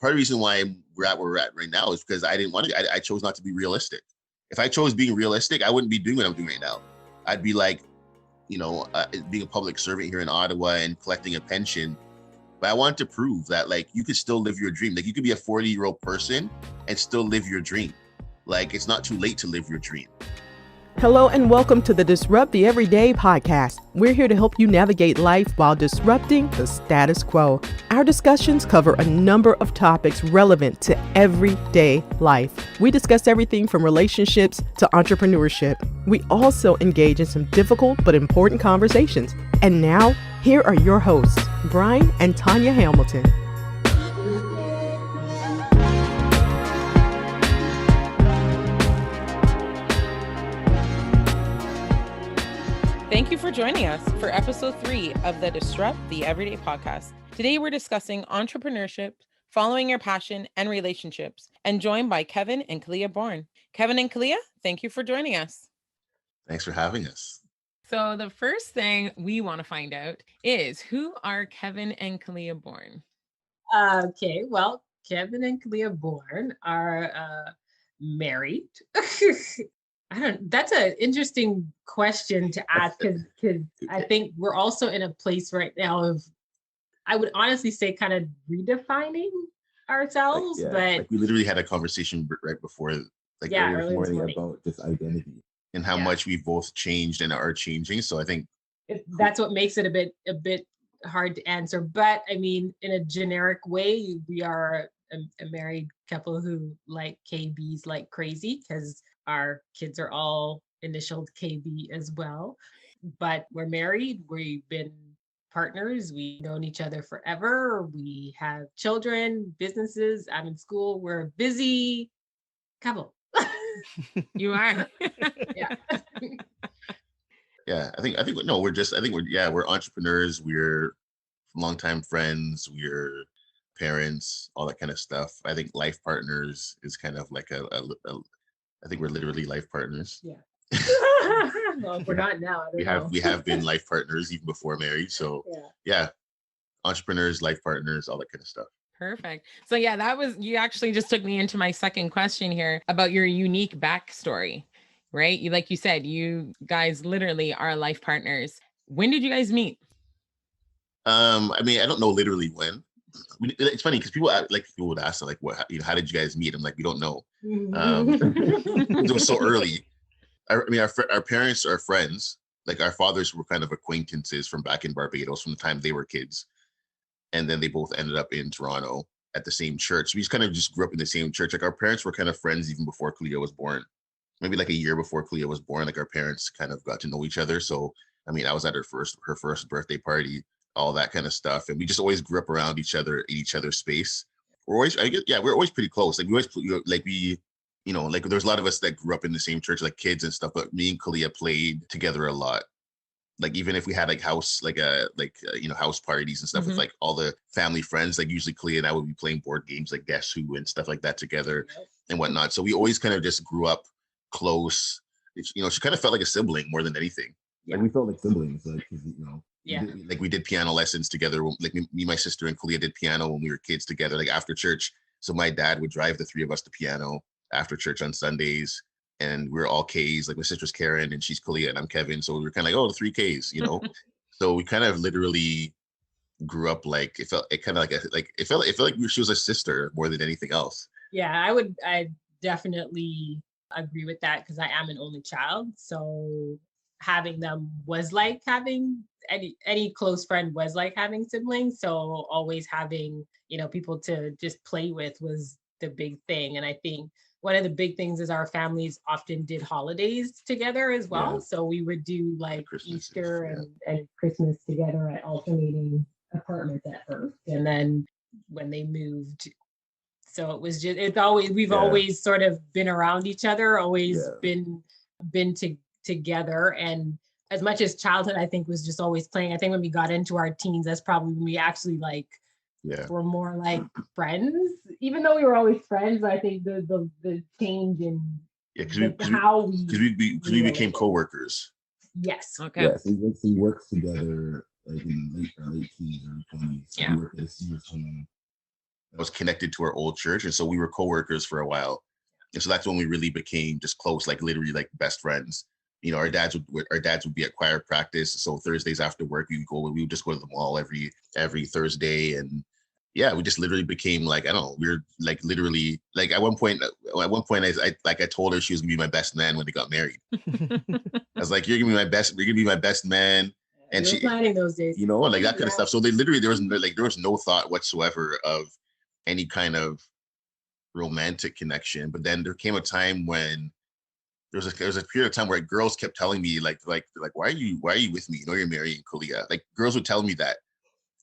part of the reason why we're at where we're at right now is because I didn't want to. I chose not to be realistic. If I chose being realistic, I wouldn't be doing what I'm doing right now. I'd be like, being a public servant here in Ottawa and collecting a pension. But I want to prove that like you could still live your dream. Like you could be a 40-year-old person and still live your dream. Like it's not too late to live your dream. Hello and welcome to the Disrupt the Everyday podcast. We're here to help you navigate life while disrupting the status quo. Our discussions cover a number of topics relevant to everyday life. We discuss everything from relationships to entrepreneurship. We also engage in some difficult but important conversations. And now, here are your hosts, Brian and Tanya Hamilton. Thank you for joining us for episode 3 of the Disrupt the Everyday podcast. Today, we're discussing entrepreneurship, following your passion, and relationships, and joined by Kevin and Koliah Bourne. Kevin and Koliah, thank you for joining us. Thanks for having us. So the first thing we want to find out is, who are Kevin and Koliah Bourne? Okay, well, Kevin and Koliah Bourne are married. That's an interesting question to ask because I think we're also in a place right now of, I would honestly say, kind of redefining ourselves. But we literally had a conversation right before, earlier this morning about this identity and how much we've both changed and are changing. So I think that's what makes it a bit hard to answer. But I mean, in a generic way, we are a married couple who like KBs like crazy because our kids are all initialed KB as well, but we're married. We've been partners. We've known each other forever. We have children, businesses. I'm in school. We're a busy couple. You are. Yeah. Yeah, I think we're entrepreneurs. We're longtime friends. We're parents, all that kind of stuff. I think life partners is kind of like I think we're literally life partners. Yeah. Well, we're not now. We have been life partners even before married. So yeah, entrepreneurs, life partners, all that kind of stuff. Perfect. So yeah, you actually just took me into my second question here about your unique backstory, right? Like you said, you guys literally are life partners. When did you guys meet? I mean, I don't know literally when. It's funny because people would ask like, what, how did you guys meet? I'm like, we don't know. It was so early. I mean, our parents are friends. Like our fathers were kind of acquaintances from back in Barbados from the time they were kids. And then they both ended up in Toronto at the same church. We just grew up in the same church. Like our parents were kind of friends even before Koliah was born. Maybe like a year before Koliah was born, like our parents kind of got to know each other. So, I mean, I was at her first birthday party, all that kind of stuff. And we just always grew up around each other in each other's space. We're always pretty close. Like there's a lot of us that grew up in the same church, like kids and stuff, but me and Koliah played together a lot. Like even if we had like house parties and stuff with like all the family friends, like usually Koliah and I would be playing board games like Guess Who and stuff like that together and whatnot. So we always kind of just grew up close. She kind of felt like a sibling more than anything. Like we felt like siblings, we did piano lessons together. Like me, my sister and Koliah did piano when we were kids together, like after church. So my dad would drive the three of us to piano after church on Sundays. And we're all Ks, like my sister's Karen and she's Koliah and I'm Kevin. So we were kind of like, the 3 Ks, So we kind of literally grew up like, it felt like she was a sister more than anything else. Yeah, I definitely agree with that because I am an only child. So having them was like having any close friend was like having siblings. So always having, people to just play with was the big thing. And I think one of the big things is our families often did holidays together as well. Yeah. So we would do like Easter and Christmas together at alternating apartments at first. And then when they moved, so it was just, we've always sort of been around each other, always been together. And as much as childhood, I think, was just always playing, I think when we got into our teens, that's probably when we actually we're more like friends, even though we were always friends. I think the change in because we became co-workers. Yes. Okay. Yeah, so we worked together like in late teens or 20s. Yeah. We worked at a senior's home that was connected to our old church. And so we were coworkers for a while. And so that's when we really became just close, like literally like best friends. You know, our dads would be at choir practice. So Thursdays after work, we would just go to the mall every Thursday. And yeah, we just literally became like, I don't know, we were like literally like at one point I told her she was gonna be my best man when they got married. I was like, you're gonna be my best man. And we were planning those days, you know, like that kind of stuff. So they literally, there was no thought whatsoever of any kind of romantic connection. But then there came a time when there was a period of time where girls kept telling me like why are you with me? You know, you're marrying Koliah. Like girls would tell me that.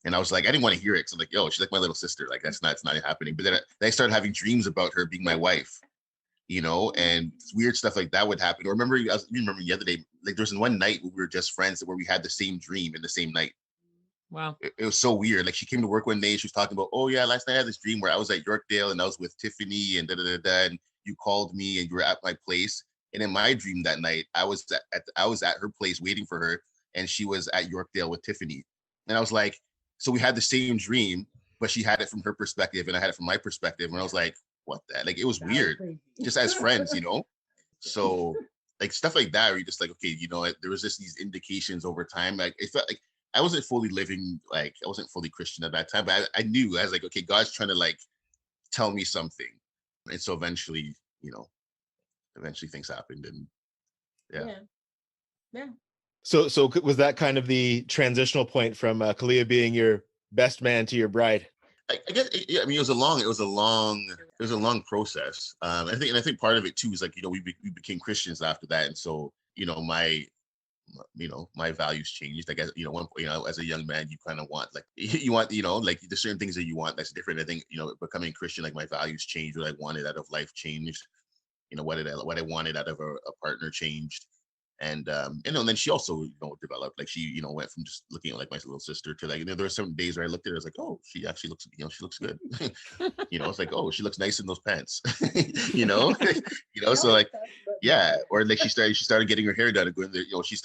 And I was like, I didn't want to hear it. So I'm like, yo, she's like my little sister. Like it's not happening. But then I started having dreams about her being my wife, you know, and weird stuff like that would happen. Or you remember the other day, like there was one night where we were just friends where we had the same dream in the same night. Wow. It was so weird. Like she came to work one day and she was talking about, oh yeah, last night I had this dream where I was at Yorkdale and I was with Tiffany and and you called me and you were at my place. And in my dream that night, I was at her place waiting for her and she was at Yorkdale with Tiffany. And I was like, so we had the same dream, but she had it from her perspective and I had it from my perspective. And I was like, what that? Like, it was weird, just as friends, you know? So like stuff like that, where you're just like, okay, you know, there was just these indications over time. Like it felt like I wasn't fully Christian at that time, but I knew, I was like, okay, God's trying to like tell me something. And so eventually things happened and yeah. So was that kind of the transitional point from Koliah being your best man to your bride? I guess, yeah, I mean, it was a long process. I think part of it too is like, you know, we became Christians after that. And so, you know, my values changed. I guess, you know, as a young man, you kind of want, like, you want, you know, like there's certain things that you want that's different. I think, you know, becoming Christian, like my values changed, what I wanted out of life changed, you know, what I wanted out of a partner changed. And you know, and then she also, you know, developed, like she, you know, went from just looking at like my little sister to like, you know, there were some days where I looked at her, I was like, oh, she actually looks, you know, she looks good. You know, it's like, oh, she looks nice in those pants. You know, you know, so like, yeah. Or like she started getting her hair done and going there, you know, she'd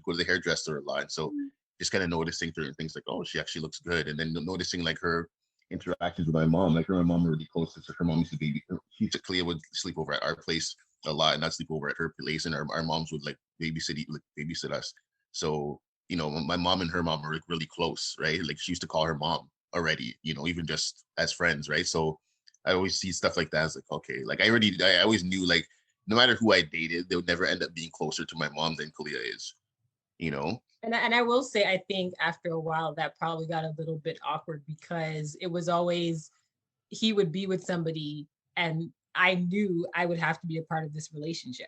go to the hairdresser a lot. And so just kind of noticing certain things like, oh, she actually looks good. And then noticing like her interactions with my mom, like her and my mom were really close. So her mom used to Koliah would sleep over at our place a lot and not sleep over at her place, and our moms would like babysit us. So, you know, my mom and her mom are like really close, right? Like she used to call her mom already, you know, even just as friends, right? So I always see stuff like that as like, okay, like I always knew like no matter who I dated, they would never end up being closer to my mom than Koliah is, you know? And I will say, I think after a while that probably got a little bit awkward because it was always, he would be with somebody and I knew I would have to be a part of this relationship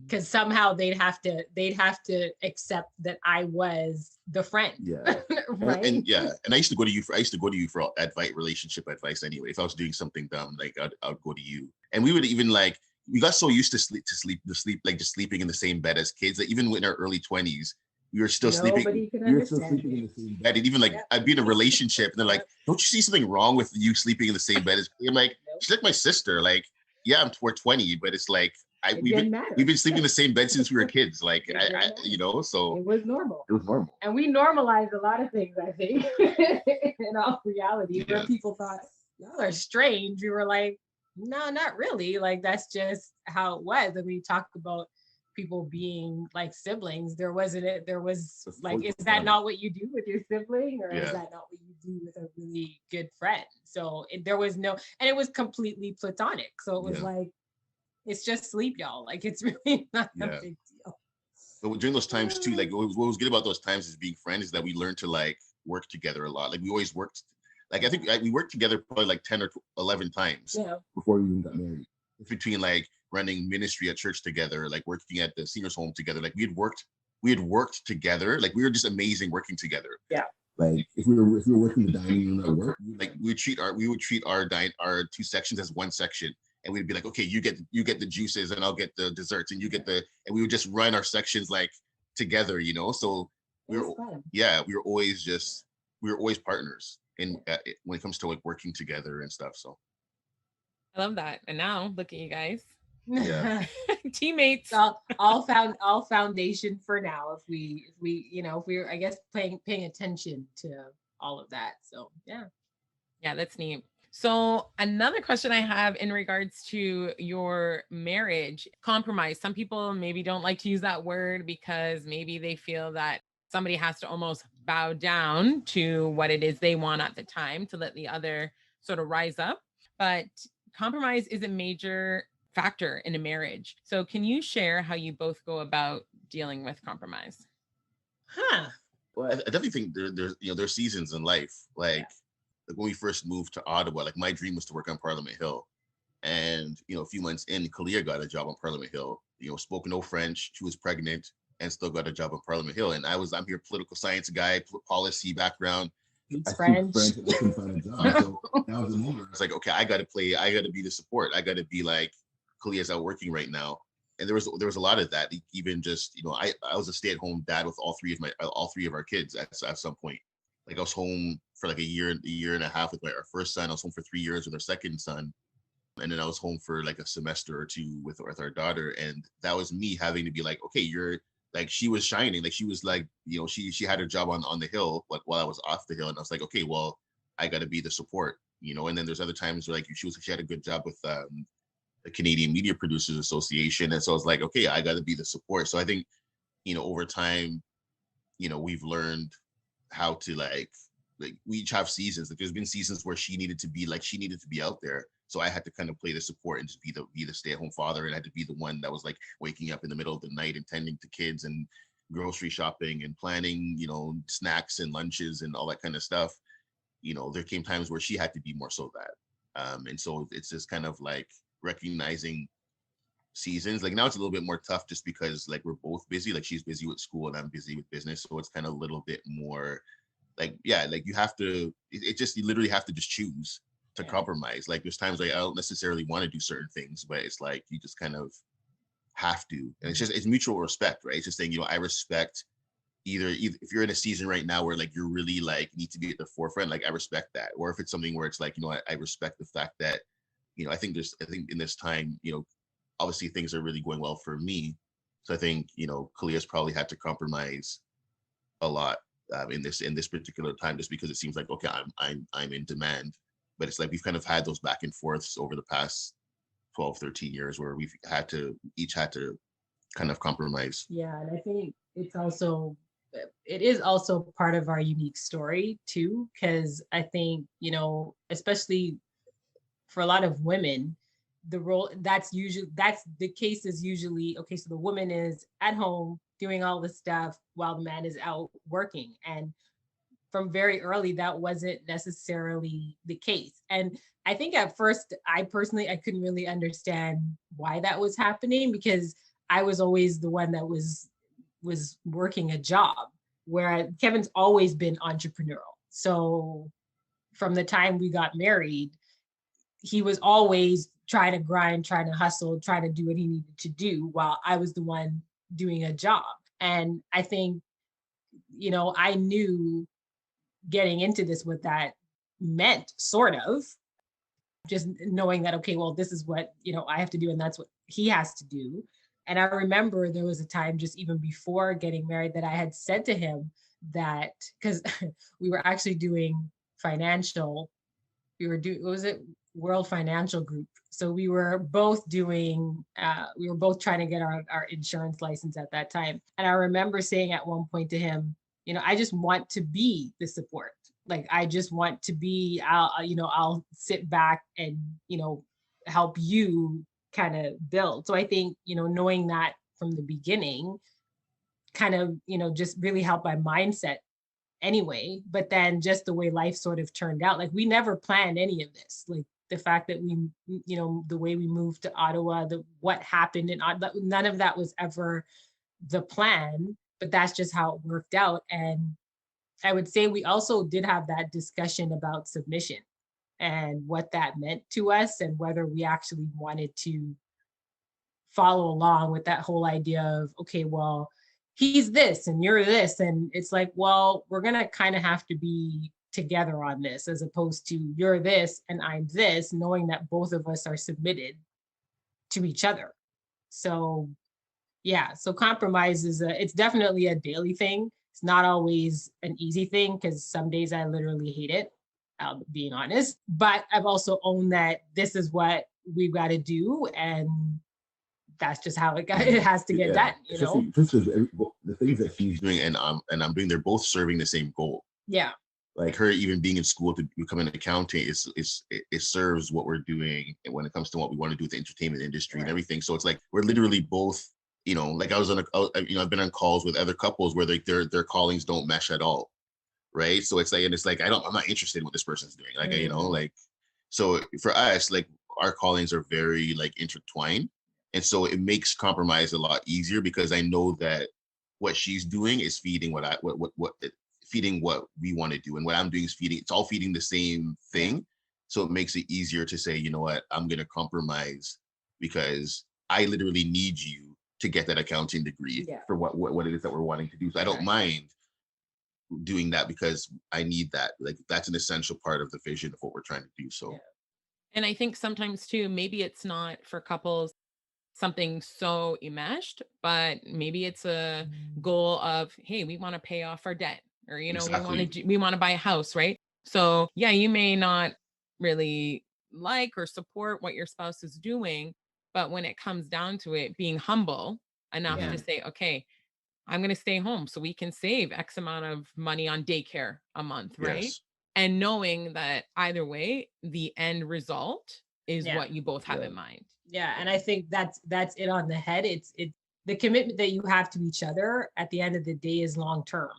because somehow they'd have to accept that I was the friend. Yeah. Right. And I used to go to you for relationship advice anyway. If I was doing something dumb, like I'd go to you. And we would even like, we got so used to sleep like just sleeping in the same bed as kids that even in our early 20s, we were still sleeping. We were still sleeping in the same bed. And even like I'd be in a relationship and they're like, don't you see something wrong with you sleeping in the same bed as me? I'm like, she's like my sister. Like, yeah, we're 20, but it's like we've been sleeping in the same bed since we were kids. Like I you know, so it was normal. And we normalized a lot of things, I think, in all reality, where people thought, y'all are strange. We were like, no, not really. Like that's just how it was. And we talked about people being like siblings. There was like, is that not what you do with your sibling, or is that not what you do with a really good friend? So there was no, and it was completely platonic. So it was like, it's just sleep, y'all. Like it's really not a big deal. But during those times too, like what was good about those times as being friends is that we learned to like work together a lot. Like we always worked. Like I think we worked together probably like 10 or 11 times before we even got married. Between like running ministry at church together, like working at the seniors home together, like we had worked together, like we were just amazing working together. Yeah. Like if we were working the dining room at work, like we would treat our two sections as one section, and we'd be like, okay, you get the juices and I'll get the desserts, and and we would just run our sections like together, you know. So we were always partners in when it comes to like working together and stuff. So I love that. And now look at you guys. Yeah. Teammates. all foundation for now. If we're I guess paying attention to all of that. So yeah, that's neat. So another question I have in regards to your marriage, compromise. Some people maybe don't like to use that word because maybe they feel that somebody has to almost bow down to what it is they want at the time to let the other sort of rise up. But compromise is a major factor in a marriage. So can you share how you both go about dealing with compromise? Well, I definitely think there's seasons in life. Like when we first moved to Ottawa, like my dream was to work on Parliament Hill. And, a few months in, Koliah got a job on Parliament Hill, spoke no French. She was pregnant and still got a job on Parliament Hill. And I'm here, political science guy, policy background. It's French. So that was the moment. It's like, okay, I got to be the support. I got to be like, Koliah's out working right now. And there was a lot of that. Even just, I was a stay-at-home dad with all three of our kids at some point. Like I was home for like a year and a half with our first son. I was home for 3 years with our second son. And then I was home for like a semester or two with our daughter. And that was me having to be like, okay, you're like, she was shining. Like she was like, she had her job on the hill, like while I was off the hill. And I was like, okay, well, I got to be the support, and then there's other times where like she had a good job with the Canadian Media Producers Association. And so I was like, okay, I got to be the support. So I think, over time, we've learned how to like we each have seasons. Like there's been seasons where she needed to be out there. So I had to kind of play the support and just be the stay-at-home father, and I had to be the one that was like waking up in the middle of the night and tending to kids and grocery shopping and planning, snacks and lunches and all that kind of stuff. There came times where she had to be more so that. And so it's just kind of like recognizing seasons. Like now it's a little bit more tough just because like we're both busy. Like she's busy with school and I'm busy with business. So it's kind of a little bit more like you have to, you literally have to just choose to compromise. Like there's times like I don't necessarily want to do certain things, but it's like you just kind of have to. And it's mutual respect, right? It's just saying, I respect either if you're in a season right now where like you're really like need to be at the forefront, like I respect that. Or if it's something where it's like, I respect the fact that, I think in this time, obviously things are really going well for me. So I think, Koliah's probably had to compromise a lot in this particular time, just because it seems like, okay, I'm in demand. But it's like we've kind of had those back and forths over the past 12, 13 years where we've each had to kind of compromise. Yeah, and I think it is also part of our unique story too, because I think, especially for a lot of women, the case is usually, okay, so the woman is at home doing all the stuff while the man is out working. And from very early, that wasn't necessarily the case. And I think at first, I couldn't really understand why that was happening, because I was always the one that was working a job, where Kevin's always been entrepreneurial. So from the time we got married, he was always trying to grind, trying to hustle, trying to do what he needed to do while I was the one doing a job. And I think, I knew getting into this what that meant, sort of, just knowing that, okay, well, this is what, I have to do and that's what he has to do. And I remember there was a time just even before getting married that I had said to him that, because we were actually doing World Financial Group. So we were both trying to get our insurance license at that time. And I remember saying at one point to him, I just want to be the support. Like, I just want to be, I'll sit back and, help you kind of build. So I think, knowing that from the beginning kind of, just really helped my mindset anyway. But then just the way life sort of turned out, like we never planned any of this. Like the fact that we, the way we moved to Ottawa, what happened in Ottawa, none of that was ever the plan, but that's just how it worked out. And I would say we also did have that discussion about submission and what that meant to us and whether we actually wanted to follow along with that whole idea of, okay, well, he's this and you're this. And it's like, well, we're going to kind of have to be together on this, as opposed to you're this and I'm this, knowing that both of us are submitted to each other. So yeah, so compromise it's definitely a daily thing. It's not always an easy thing, because some days I literally hate it. being honest. But I've also owned that this is what we've got to do, and that's just how it has to get done, you know. The things that she's doing and I'm doing, they're both serving the same goal. Yeah. Like her even being in school to become an accountant, it serves what we're doing when it comes to what we want to do with the entertainment industry and everything. So it's like we're literally both, you know, like I've been on calls with other couples where like their callings don't mesh at all, right? So it's like I'm not interested in what this person's doing, like you know, like so for us, like our callings are very like intertwined, and so it makes compromise a lot easier because I know that what she's doing is feeding feeding what we want to do, and what I'm doing is it's all feeding the same thing. So it makes it easier to say, you know what, I'm going to compromise because I literally need you to get that accounting degree for what it is that we're wanting to do. So I don't mind doing that because I need that. Like that's an essential part of the vision of what we're trying to do. So, and I think sometimes too, maybe it's not for couples something so enmeshed, but maybe it's a goal of, hey, we want to pay off our debt. Or, you know, we want to buy a house, right? So yeah, you may not really like or support what your spouse is doing, but when it comes down to it, being humble enough to say, okay, I'm going to stay home so we can save X amount of money on daycare a month, right? Yes. And knowing that either way, the end result is what you both have in mind. Yeah, and I think that's it on the head. It's the commitment that you have to each other at the end of the day is long term.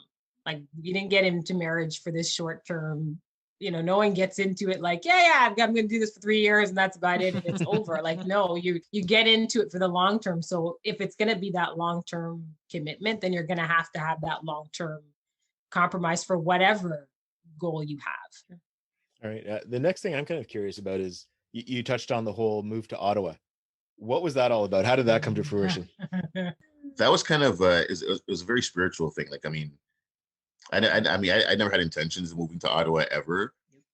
Like you didn't get into marriage for this short term, you know, no one gets into it like, I'm going to do this for 3 years and that's about it and it's over. Like, no, you get into it for the long term. So if it's going to be that long-term commitment, then you're going to have that long-term compromise for whatever goal you have. All right. The next thing I'm kind of curious about is you touched on the whole move to Ottawa. What was that all about? How did that come to fruition? That was kind of, it was a very spiritual thing. Like, I mean, I never had intentions of moving to Ottawa ever.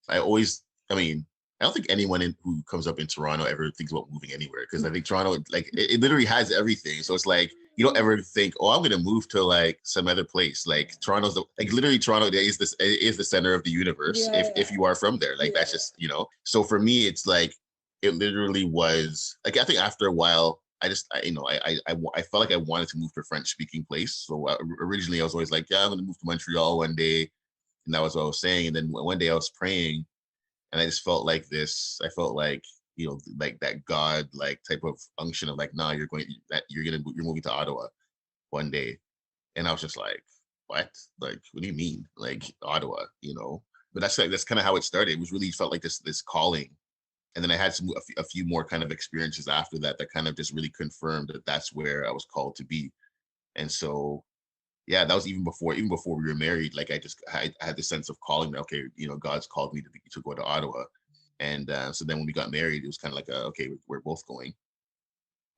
I don't think anyone who comes up in Toronto ever thinks about moving anywhere because I think Toronto, like, it literally has everything. So it's like, you don't ever think, oh, I'm going to move to like some other place. Like Toronto's literally Toronto is the center of the universe. If you are from there, like that's just, you know. So for me, it's like, it literally was like, I think after a while, I felt like I wanted to move to a French-speaking place. So originally I was always like, I'm going to move to Montreal one day. And that was what I was saying. And then one day I was praying and I just felt like I felt like, you know, like that God, like type of unction of like, nah, you're moving to Ottawa one day. And I was just like, what? Like, what do you mean? Like Ottawa, you know? But that's kind of how it started. It was really felt like this calling. And then I had a few more kind of experiences after that kind of just really confirmed that that's where I was called to be. And so, yeah, that was even before we were married. Like I had this sense of calling that, okay, you know, God's called me to go to Ottawa. And so then when we got married, it was kind of like, okay, we're both going.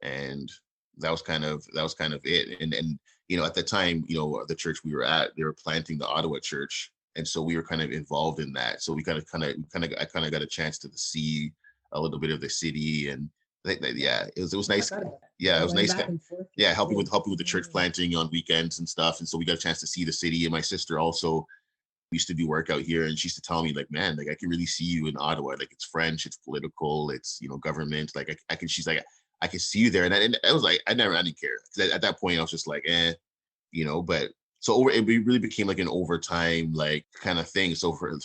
And that was kind of it. And you know, at the time, you know, the church we were at, they were planting the Ottawa church. And so we were kind of involved in that. So I kind of got a chance to see a little bit of the city, and it was nice. Yeah, it was nice. Yeah, helping with the church planting on weekends and stuff. And so we got a chance to see the city. And my sister also used to do work out here, and she used to tell me like, man, like I can really see you in Ottawa. Like it's French, it's political, it's, you know, government. Like she's like, I can see you there. And I was like, I didn't care. 'Cause at that point I was just like, you know, but. So it really became like an overtime like kind of thing. So and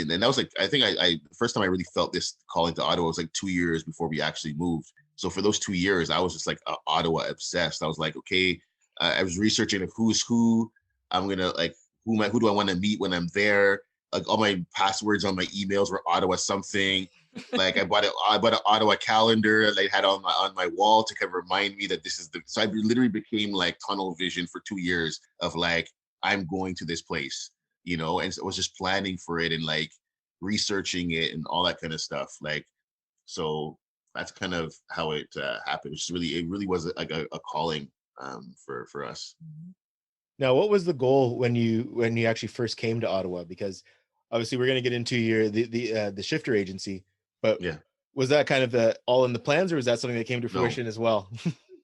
that was like, I think I the first time I really felt this calling to Ottawa was like 2 years before we actually moved. So for those 2 years, I was just like Ottawa obsessed. I was like, okay, I was researching like who's who. I'm gonna like who do I want to meet when I'm there? Like all my passwords on my emails were Ottawa something. Like I bought an Ottawa calendar that I had on my wall to kind of remind me that this is so I literally became like tunnel vision for 2 years of like, I'm going to this place, you know, and so I was just planning for it and like researching it and all that kind of stuff. Like, so that's kind of how it happened. It really was like a calling for us. Now, what was the goal when you actually first came to Ottawa? Because obviously we're going to get into the shifter agency. But yeah, was that kind of all in the plans, or was that something that came to fruition as well?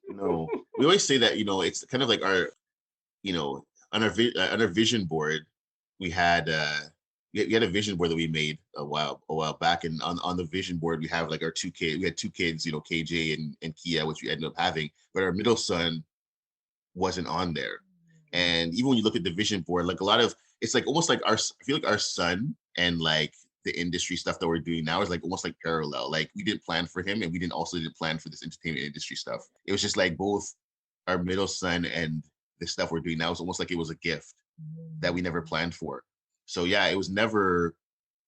No, we always say that, you know, it's kind of like our, you know, on our vision board, we had we had a vision board that we made a while back, and on the vision board we have like our two kids. We had two kids, you know, KJ and Kia, which we ended up having, but our middle son wasn't on there. And even when you look at the vision board, like a lot of, it's like almost like I feel like our son and like the industry stuff that we're doing now is like almost like parallel. Like we didn't plan for him, and we didn't plan for this entertainment industry stuff. It was just like both our middle son and the stuff we're doing now is almost like it was a gift that we never planned for. So yeah, it was never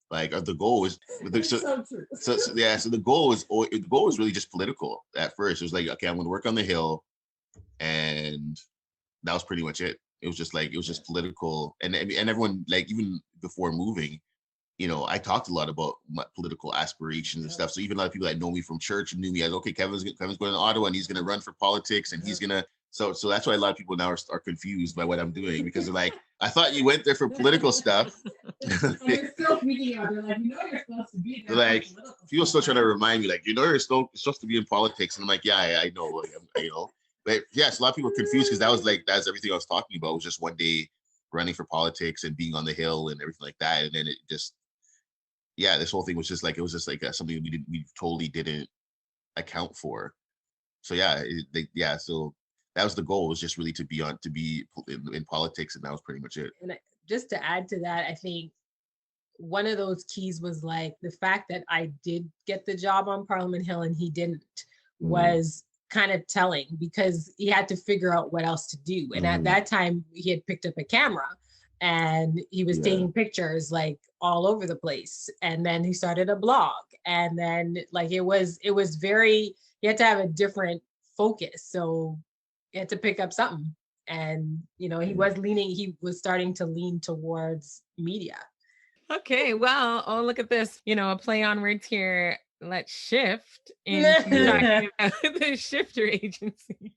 like the goal was so the goal was really just political at first. It was like, okay, I'm going to work on the Hill, and that was pretty much it. It was just political, and everyone, like, even before moving, you know, I talked a lot about my political aspirations and stuff. So even a lot of people that know me from church knew me as, okay, Kevin's going to Ottawa and he's going to run for politics, and he's going to. So that's why a lot of people now are confused by what I'm doing, because they're like, I thought you went there for political stuff. They're still freaking out. They're like, you know, you're supposed to be there. Like, people still trying to remind me, like, you know, you're supposed to be in politics. And I'm like, yeah, I know, like, you know. But yes, a lot of people are confused, because that's everything I was talking about. It was just one day running for politics and being on the Hill and everything like that. And then it just, yeah, this whole thing was just like, something we totally didn't account for. So yeah, so that was the goal, was just really to be in politics, and that was pretty much it. And just to add to that, I think one of those keys was like the fact that I did get the job on Parliament Hill and he didn't, was kind of telling, because he had to figure out what else to do. And at that time he had picked up a camera and he was taking pictures like all over the place. And then he started a blog, and then like it was very, you had to have a different focus. So you had to pick up something. And, you know, he was starting to lean towards media. Okay, well, oh, look at this, you know, a play on words here. Let's shift into talking about the Shifter Agency.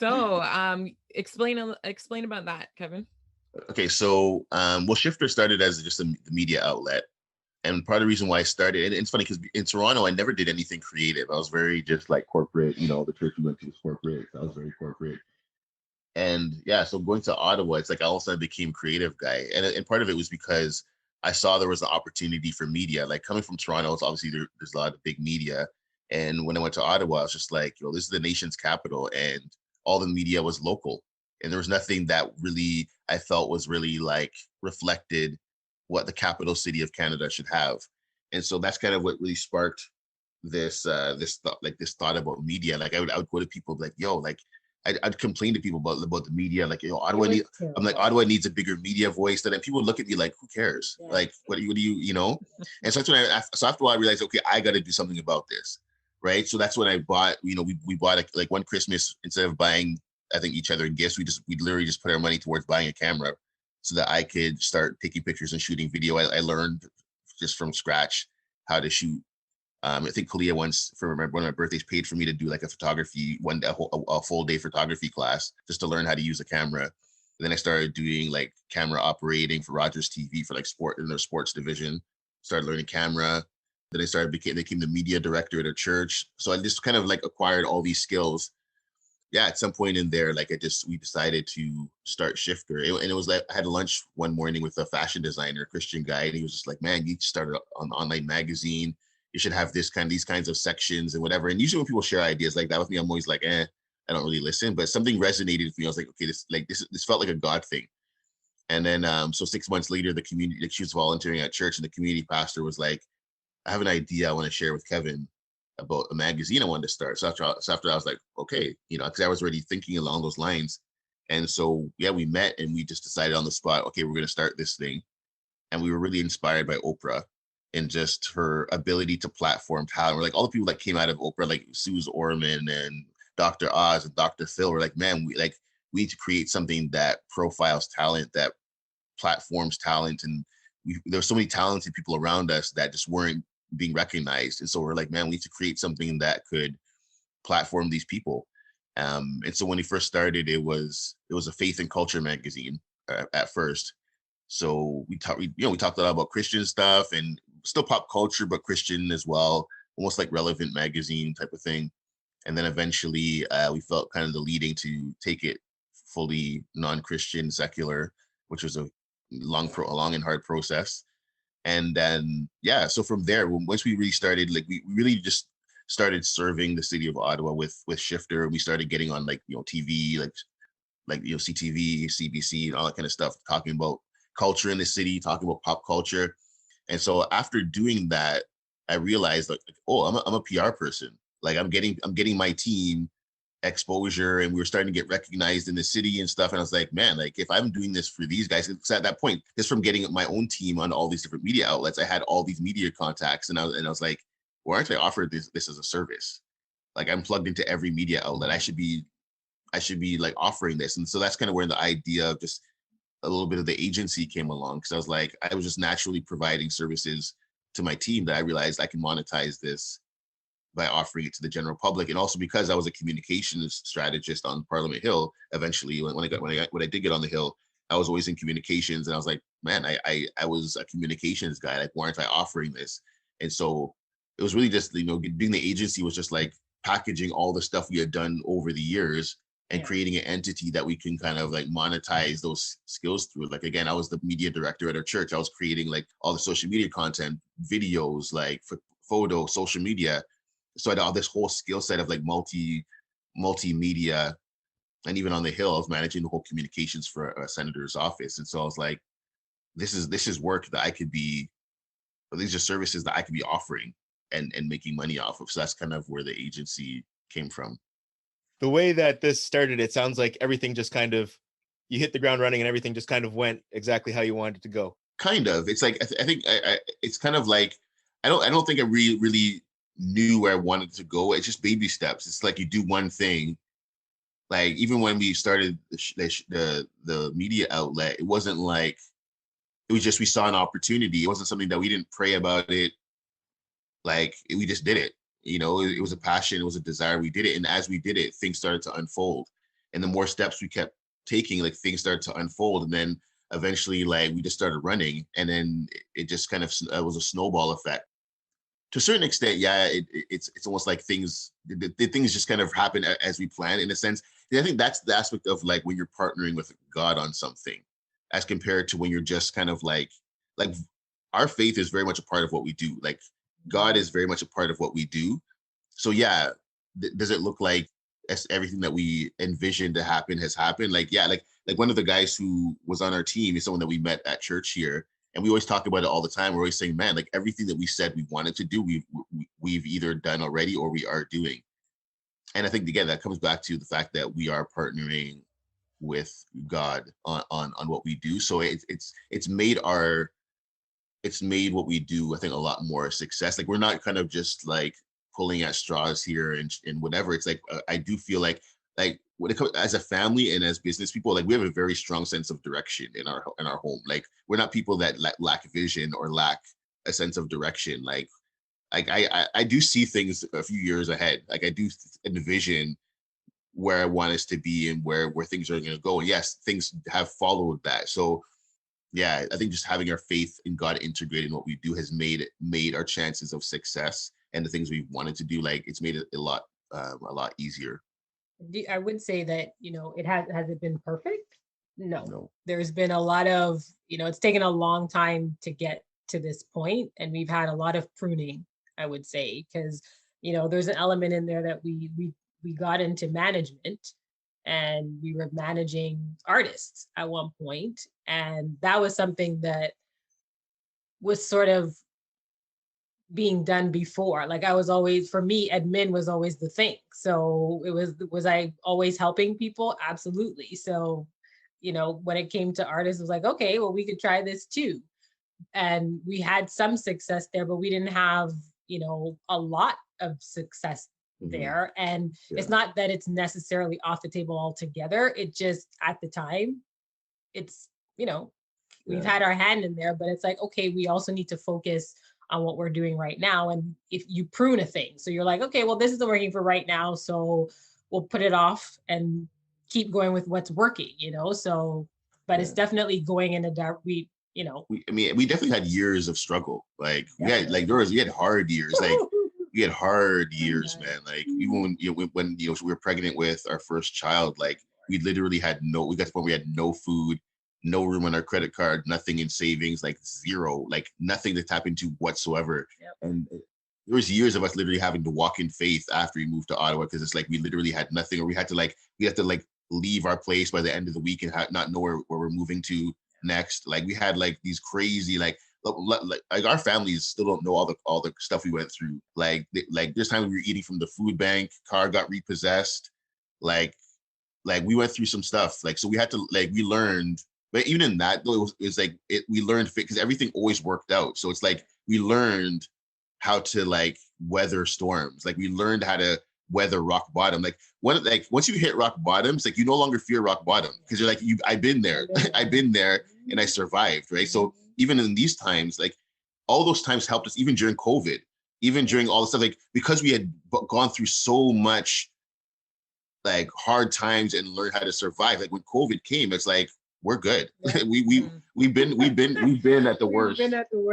So explain about that, Kevin. Okay, so Shifter started as just the media outlet. And part of the reason why I started, and it's funny because in Toronto, I never did anything creative. I was very just like corporate, you know, the church we went to was corporate. So I was very corporate. And yeah, so going to Ottawa, it's like all of a sudden I became creative guy. And part of it was because I saw there was an opportunity for media. Like coming from Toronto, it's obviously there's a lot of big media. And when I went to Ottawa, I was just like, this is the nation's capital, and all the media was local. And there was nothing that really I felt was really like reflected what the capital city of Canada should have. And so that's kind of what really sparked this thought about media. Like I would go to people like, like I'd complain to people about the media, like, Ottawa needs a bigger media voice. And then people would look at me like, who cares? Yeah. Like, what do you, you know? And so that's when so after a while I realized, okay, I got to do something about this. Right. So that's when I bought, we bought like one Christmas, instead of buying, I think, each other gifts, we literally just put our money towards buying a camera, so that I could start taking pictures and shooting video. I learned just from scratch how to shoot. I think Koliah once, for one of my birthdays, paid for me to do like a photography, a full day photography class, just to learn how to use a camera. And then I started doing like camera operating for Rogers TV for like sport, in their sports division. Started learning camera. Then I became the media director at a church. So I just kind of like acquired all these skills. Yeah, at some point in there, like we decided to start Shifter. And it was like, I had lunch one morning with a fashion designer, a Christian guy, and he was just like, man, you started an online magazine. You should have these kinds of sections and whatever. And usually when people share ideas like that with me, I'm always like, I don't really listen. But something resonated with me. I was like, okay, this felt like a God thing. And then so 6 months later, the community, like, she was volunteering at church, and the community pastor was like, I have an idea I want to share with Kevin about a magazine I wanted to start. So after I was like, okay, because I was already thinking along those lines. And so, yeah, we met and we just decided on the spot, okay, we're going to start this thing. And we were really inspired by Oprah and just her ability to platform talent. We're like, all the people that came out of Oprah, like Suze Orman and Dr. Oz and Dr. Phil, were like, man, we need to create something that profiles talent, that platforms talent. And there's so many talented people around us that just weren't being recognized. And so we're like, man, we need to create something that could platform these people. And so when we first started, it was a faith and culture magazine at first. So we talked a lot about Christian stuff and still pop culture, but Christian as well, almost like relevant magazine type of thing. And then eventually we felt kind of the leading to take it fully non-Christian, secular, which was long and hard process. And then, yeah, so from there, once we really started, like we really just started serving the city of Ottawa with Shifter. We started getting on like, TV, like CTV, CBC, and all that kind of stuff, talking about culture in the city, talking about pop culture. And so after doing that, I realized like oh, I'm a PR person. Like I'm getting my team exposure, and we were starting to get recognized in the city and stuff. And I was like, man, like if I'm doing this for these guys, because at that point, just from getting my own team on all these different media outlets, I had all these media contacts, and I was like, why aren't I offered this as a service? Like I'm plugged into every media outlet. I should be like offering this. And so that's kind of where the idea of just a little bit of the agency came along, because I was like, I was just naturally providing services to my team that I realized I can monetize this by offering it to the general public. And also because I was a communications strategist on Parliament Hill, eventually when I did get on the Hill, I was always in communications, and I was like, man, I was a communications guy. Like, why aren't I offering this? And so it was really just, doing the agency was just like packaging all the stuff we had done over the years and creating an entity that we can kind of like monetize those skills through. Like, again, I was the media director at our church. I was creating like all the social media content, videos, like photo, social media. So I had all this whole skill set of like multimedia. And even on the Hill, I was managing the whole communications for a senator's office. And so I was like, this is work that I could be, or these are services that I could be offering and making money off of. So that's kind of where the agency came from. The way that this started, it sounds like everything just kind of, you hit the ground running and everything just kind of went exactly how you wanted it to go. Kind of. It's like, I think it's kind of like, I don't think I really knew where I wanted to go. It's just baby steps. It's like you do one thing. Like even when we started the media outlet, it wasn't like, it was just, we saw an opportunity. It wasn't something that we didn't pray about it. Like we just did it. It was a passion, it was a desire. We did it. And as we did it, things started to unfold. And the more steps we kept taking, like things started to unfold. And then eventually, like we just started running. And then it just kind of was a snowball effect. To a certain extent, yeah, it's almost like things just kind of happen as we plan, in a sense. And I think that's the aspect of like when you're partnering with God on something, as compared to when you're just kind of like our faith is very much a part of what we do. Like God is very much a part of what we do. So yeah, does it look like everything that we envisioned to happen has happened? Like, yeah, like one of the guys who was on our team is someone that we met at church here. And we always talk about it all the time. We're always saying, man, like everything that we said we wanted to do, we've either done already or we are doing. And I think, again, that comes back to the fact that we are partnering with God on what we do. So it's made what we do, I think, a lot more success. Like we're not kind of just like pulling at straws here and whatever. It's like, I do feel like when it comes as a family and as business people, like we have a very strong sense of direction in our home. Like we're not people that lack vision or lack a sense of direction. Like I do see things a few years ahead. Like I do envision where I want us to be and where things are going to go. And yes, things have followed that. So yeah, I think just having our faith in God integrated in what we do has made our chances of success and the things we've wanted to do, like it's made it a lot easier. I would say that, has it been perfect? No. There's been a lot of, it's taken a long time to get to this point, and we've had a lot of pruning, I would say, because, there's an element in there that we got into management, and we were managing artists at one point. And that was something that was sort of being done before. Like I was always, for me, admin was always the thing. So was I always helping people? Absolutely. So, when it came to artists, it was like, okay, well, we could try this too. And we had some success there, but we didn't have, a lot of success there. And it's not that it's necessarily off the table altogether. It just, at the time, it's, we've had our hand in there, but it's like, okay, we also need to focus on what we're doing right now. And if you prune a thing, so you're like, okay, well, this isn't working for right now, so we'll put it off and keep going with what's working, so, but it's definitely going in a dark, we definitely had years of struggle. Like we had hard years, like we had hard years, man. Like even when we were pregnant with our first child, like we literally we got to the point where we had no food. no room on our credit card, nothing in savings, like zero, like nothing to tap into whatsoever. Yep. And there was years of us literally having to walk in faith after we moved to Ottawa, because it's like we literally had nothing, or we had to leave our place by the end of the week and not know where we're moving to next. Like we had like these crazy like our families still don't know all the stuff we went through. Like this time we were eating from the food bank, car got repossessed, like we went through some stuff. Like, so we had to, like, we learned, but even in that though, we learned, because everything always worked out. So it's like we learned how to like weather storms. Like we learned how to weather rock bottom. Like once you hit rock bottom, it's like you no longer fear rock bottom, because you're like, I've been there, I've been there, and I survived, right? So even in these times, like all those times helped us, even during COVID, even during all the stuff, like because we had gone through so much like hard times and learned how to survive. Like when COVID came, it's like we're good. Yeah. we've been at the worst.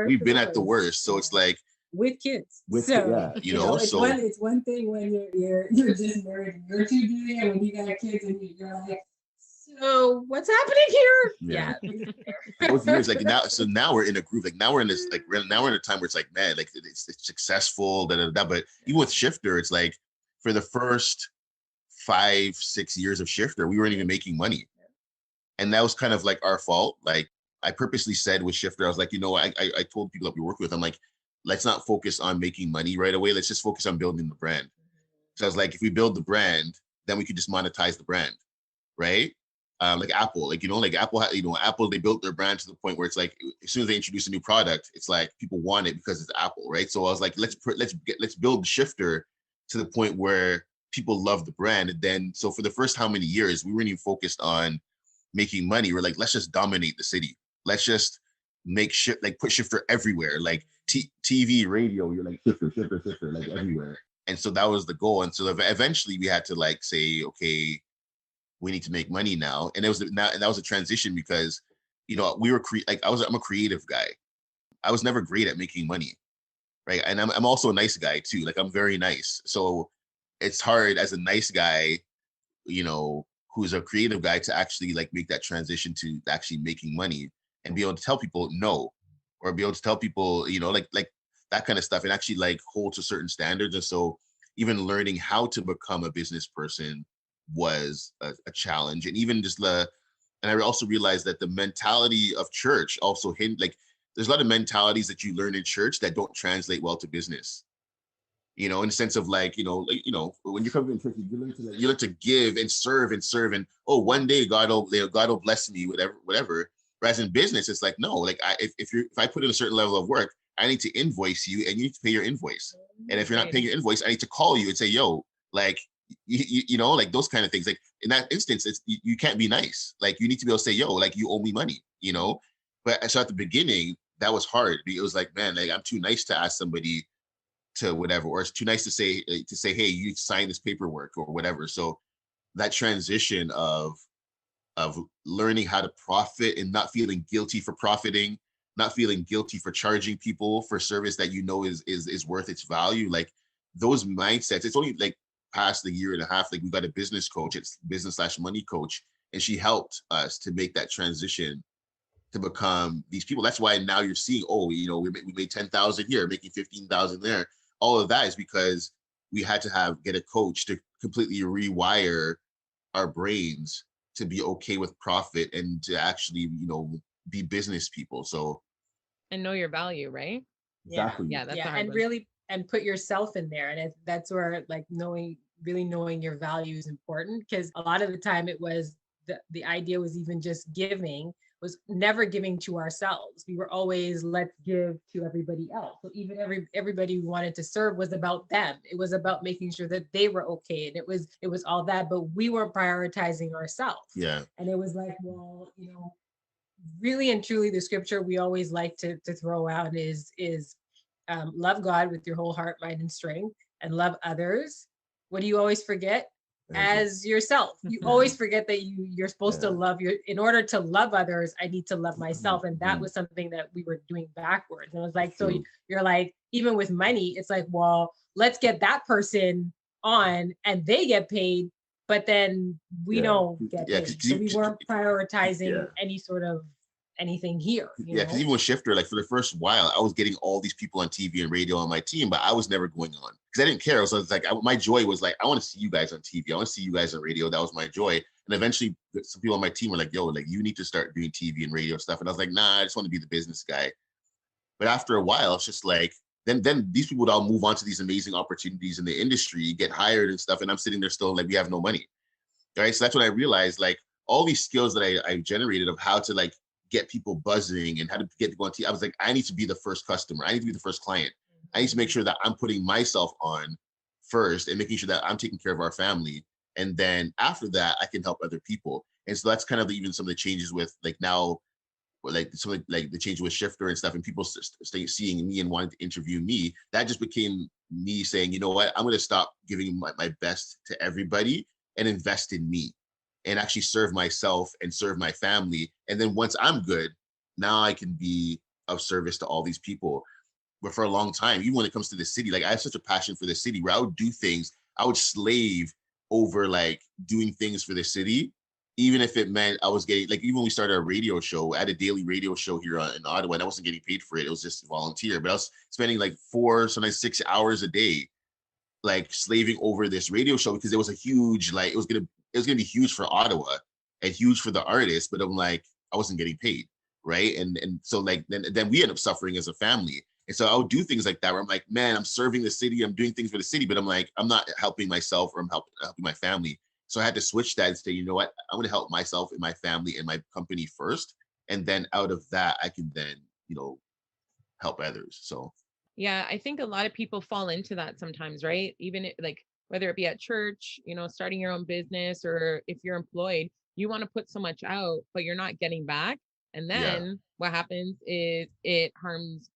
We've been at the worst. So it's like with kids. You know, it's one thing when you're just married, you're too busy, and when you got kids and you're like, so what's happening here? Yeah. Those years, like now we're in a group. Like now we're in this, like now we're in a time where it's like, man, like it's successful, But even with Shifter, it's like for the first 5-6 years of Shifter, we weren't even making money. And that was kind of like our fault. Like I purposely said with Shifter, I was like, you know, I told people that we work with, I'm like, let's not focus on making money right away. Let's just focus on building the brand. So I was like, if we build the brand, then we could just monetize the brand, right? Like Apple, like, you know, like Apple, Apple, they built their brand to the point where it's like, as soon as they introduce a new product, it's like people want it because it's Apple, right? So I was like, let's build the Shifter to the point where people love the brand. And then, so for the first how many years, we weren't even focused on making money. We're like, let's just dominate the city. Let's just put Shifter everywhere. Like TV, radio, you're like Shifter, like everywhere. And so that was the goal. And so eventually we had to like say, okay, we need to make money now. And that was a transition because, you know, I'm a creative guy. I was never great at making money, right? And I'm also a nice guy too. Like I'm very nice. So it's hard as a nice guy, you know, who's a creative guy, to actually like make that transition to actually making money and be able to tell people no, or be able to tell people, you know, like that kind of stuff, and actually like hold to certain standards. And so even learning how to become a business person was a challenge. And even just and I also realized that the mentality of church also like there's a lot of mentalities that you learn in church that don't translate well to business. You know, in the sense of like, you know, when you come in church, you learn to give and serve, and oh, one day God will bless me, whatever. Whereas in business, it's like, no, like if I put in a certain level of work, I need to invoice you, and you need to pay your invoice. And if you're not paying your invoice, I need to call you and say, yo, like, you know, like those kind of things. Like in that instance, you can't be nice. Like you need to be able to say, yo, like you owe me money, you know. But so at the beginning, that was hard. It was like, man, like I'm too nice to ask somebody to whatever, or it's too nice to say, hey, you sign this paperwork or whatever. So that transition of learning how to profit and not feeling guilty for profiting, not feeling guilty for charging people for service that you know is worth its value. Like those mindsets, it's only like past a year and a half, like we got a business coach, it's business/money coach, and she helped us to make that transition to become these people. That's why now you're seeing, oh, you know, we made 10,000 here, making 15,000 there. All of that is because we had to get a coach to completely rewire our brains to be okay with profit and to actually, you know, be business people. So, and know your value, right? Exactly. Yeah, that's and really, and put yourself in there. And that's where like really knowing your value is important, because a lot of the time it was the idea was even just giving, was never giving to ourselves. We were always, let's give to everybody else. So even everybody we wanted to serve was about them. It was about making sure that they were okay. And it was all that, but we weren't prioritizing ourselves. Yeah. And it was like, well, you know, really and truly the scripture we always like to throw out is love God with your whole heart, mind, and strength, and love others. What do you always forget? As yourself. You always forget that you're supposed to love in order to love others, I need to love myself. And that was something that we were doing backwards. And it was like, so you're like, even with money, it's like, well, let's get that person on and they get paid. but then we don't get paid. So we weren't prioritizing any sort of anything here. Because even with Shifter, like for the first while, I was getting all these people on TV and radio on my team, but I was never going on because I didn't care. So it's like my joy was like, I want to see you guys on TV. I want to see you guys on radio. That was my joy. And eventually, some people on my team were like, "Yo, like you need to start doing TV and radio stuff." And I was like, "Nah, I just want to be the business guy." But after a while, it's just like then these people would all move on to these amazing opportunities in the industry, get hired and stuff, and I'm sitting there still like we have no money, right? So that's when I realized like all these skills that I generated of how to like get people buzzing and how to get to go on TV. I was like, I need to be the first customer. I need to be the first client. I need to make sure that I'm putting myself on first and making sure that I'm taking care of our family. And then after that, I can help other people. And so that's kind of even some of the changes with like now, like some of like the change with Shifter and stuff, and people stay seeing me and wanting to interview me. That just became me saying, you know what, I'm going to stop giving my best to everybody and invest in me and actually serve myself and serve my family. And then once I'm good, now I can be of service to all these people. But for a long time, even when it comes to the city, like I have such a passion for the city where I would do things, I would slave over like doing things for the city, even if it meant I was getting, like even when we started a radio show, I had a daily radio show here in Ottawa and I wasn't getting paid for it. It was just volunteer, but I was spending like 4, sometimes 6 hours a day, like slaving over this radio show because it was a huge, like it was gonna be huge for Ottawa and huge for the artists, but I'm like, I wasn't getting paid, right? And so like then we end up suffering as a family. And so I would do things like that where I'm like, man, I'm serving the city, I'm doing things for the city, but I'm like, I'm not helping myself or I'm helping my family. So I had to switch that and say, you know what, I'm going to help myself and my family and my company first. And then out of that, I can then, help others. So. Yeah, I think a lot of people fall into that sometimes, right? Even like whether it be at church, starting your own business, or if you're employed, you want to put so much out, but you're not getting back. And then what happens is it harms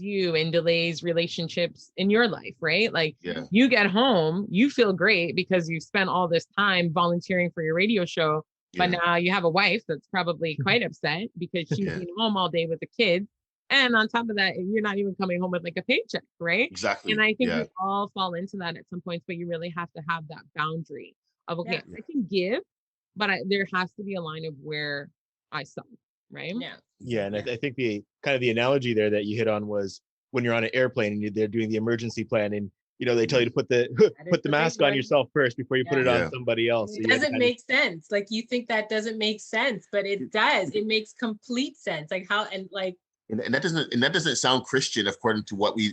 you and delays relationships in your life, right? Like you get home, you feel great because you spent all this time volunteering for your radio show, but now you have a wife that's probably quite upset because she's been home all day with the kids. And on top of that, you're not even coming home with like a paycheck, right? Exactly. And I think we all fall into that at some points, but you really have to have that boundary of, okay, I can give, but there has to be a line of where I stop, right? Yeah, and I think the kind of the analogy there that you hit on was when you're on an airplane and they're doing the emergency plan, and they tell you to put the mask on yourself first before you put it on somebody else. It doesn't make sense. Like you think that doesn't make sense, but it does. It makes complete sense. Like how and that doesn't sound Christian according to what we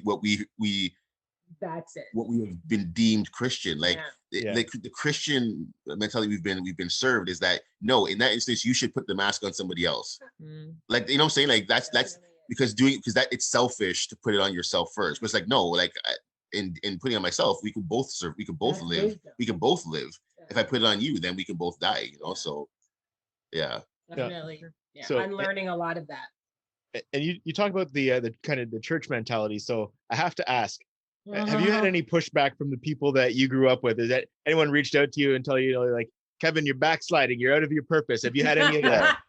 that's it. What we have been deemed Christian. Like the Christian mentality we've been served is that no, in that instance you should put the mask on somebody else. Like what I'm saying? Like that's because that it's selfish to put it on yourself first. But it's like no, like in putting it on myself, we can both serve, we can both live, we can both live. If I put it on you, then we can both die. So definitely. So I'm learning a lot of that. And you talk about the kind of the church mentality. So I have to ask, have you had any pushback from the people that you grew up with? Is that anyone reached out to you and tell you, like, Kevin, you're backsliding, you're out of your purpose? Have you had any of that?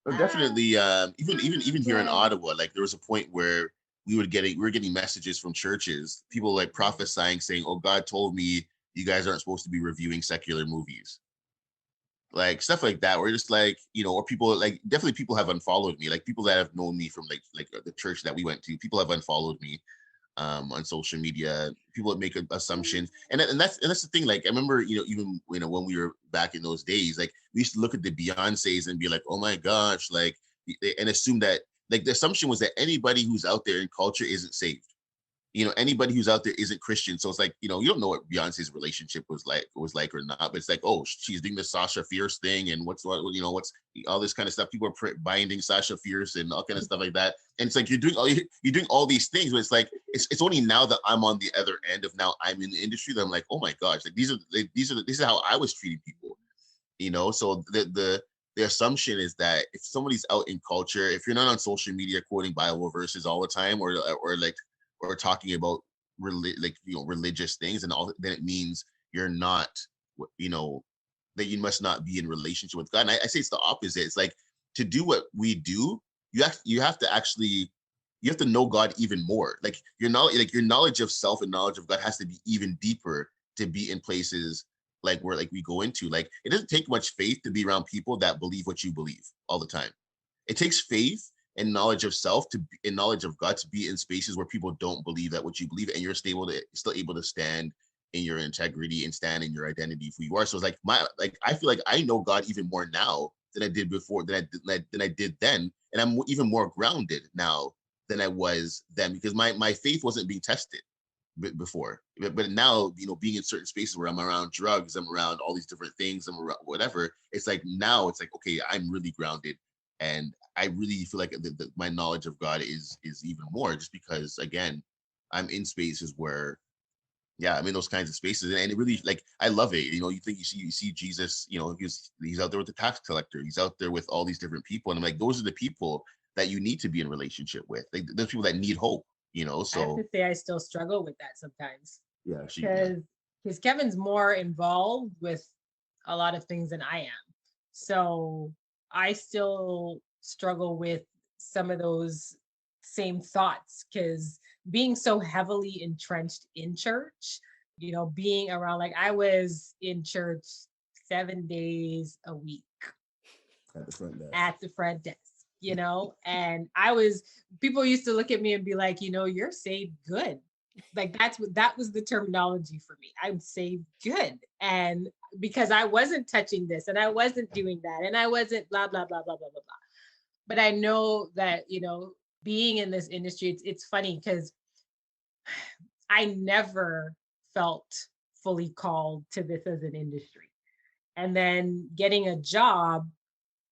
Well, definitely. Even here in Ottawa, like there was a point where we were getting messages from churches, people like prophesying, saying, "Oh, God told me you guys aren't supposed to be reviewing secular movies." Like stuff like that, or just like, or people like definitely people have unfollowed me, like people that have known me from like the church that we went to, people have unfollowed me on social media. People that make assumptions, and that's the thing. Like I remember, even when we were back in those days, like we used to look at the Beyoncés and be like, oh my gosh, like, and assume that like the assumption was that anybody who's out there in culture isn't saved. Anybody who's out there isn't Christian. So it's like, you don't know what Beyonce's relationship was like or not, but it's like, oh, she's doing the Sasha Fierce thing and what's all this kind of stuff. People are binding Sasha Fierce and all kind of stuff like that. And it's like, you're doing all these things, but it's like, it's only now that I'm on the other end of now I'm in the industry that I'm like, oh my gosh, like this is how I was treating people, So the assumption is that if somebody's out in culture, if you're not on social media quoting Bible verses all the time or talking about religious things and all, then it means you're not, that you must not be in relationship with God. And I say it's the opposite. It's like, to do what we do, you have to know God even more. Like your knowledge of self and knowledge of God has to be even deeper to be in places like where like we go into, like it doesn't take much faith to be around people that believe what you believe all the time. It takes faith and knowledge of self and knowledge of God to be in spaces where people don't believe that what you believe, and you're still able to stand in your integrity and stand in your identity for who you are. So it's like I feel like I know God even more now than I did before, than I did then, and I'm even more grounded now than I was then, because my faith wasn't being tested before, but now, you know, being in certain spaces where I'm around drugs, I'm around all these different things, I'm around whatever, it's like now it's like, okay, I'm really grounded, and I really feel like my knowledge of God is even more, just because again, I'm in spaces where, yeah, I'm in those kinds of spaces, and it really, like, I love it. You know, you see Jesus, you know, he's out there with the tax collector, he's out there with all these different people, and I'm like, those are the people that you need to be in relationship with. Like, those people that need hope, you know. So I have to say I still struggle with that sometimes. Yeah, because Kevin's more involved with a lot of things than I am. So I still struggle with some of those same thoughts, because being so heavily entrenched in church, you know, being around, like I was in church 7 days a week at the front desk, you know, and people used to look at me and be like, you know, you're saved good. Like that was the terminology for me. I'm saved good. And because I wasn't touching this and I wasn't doing that and I wasn't blah, blah, blah, blah, blah, blah, blah. But I know that, you know, being in this industry, it's funny because I never felt fully called to this as an industry. And then getting a job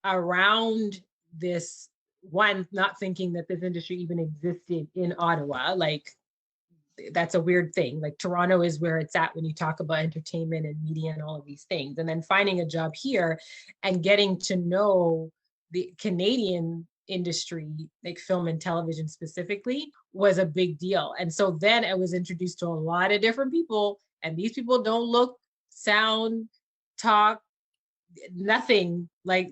around this, one, not thinking that this industry even existed in Ottawa, like that's a weird thing. Like Toronto is where it's at when you talk about entertainment and media and all of these things. And then finding a job here and getting to know the Canadian industry, like film and television specifically, was a big deal. And so then I was introduced to a lot of different people, and these people don't look, sound, talk, nothing like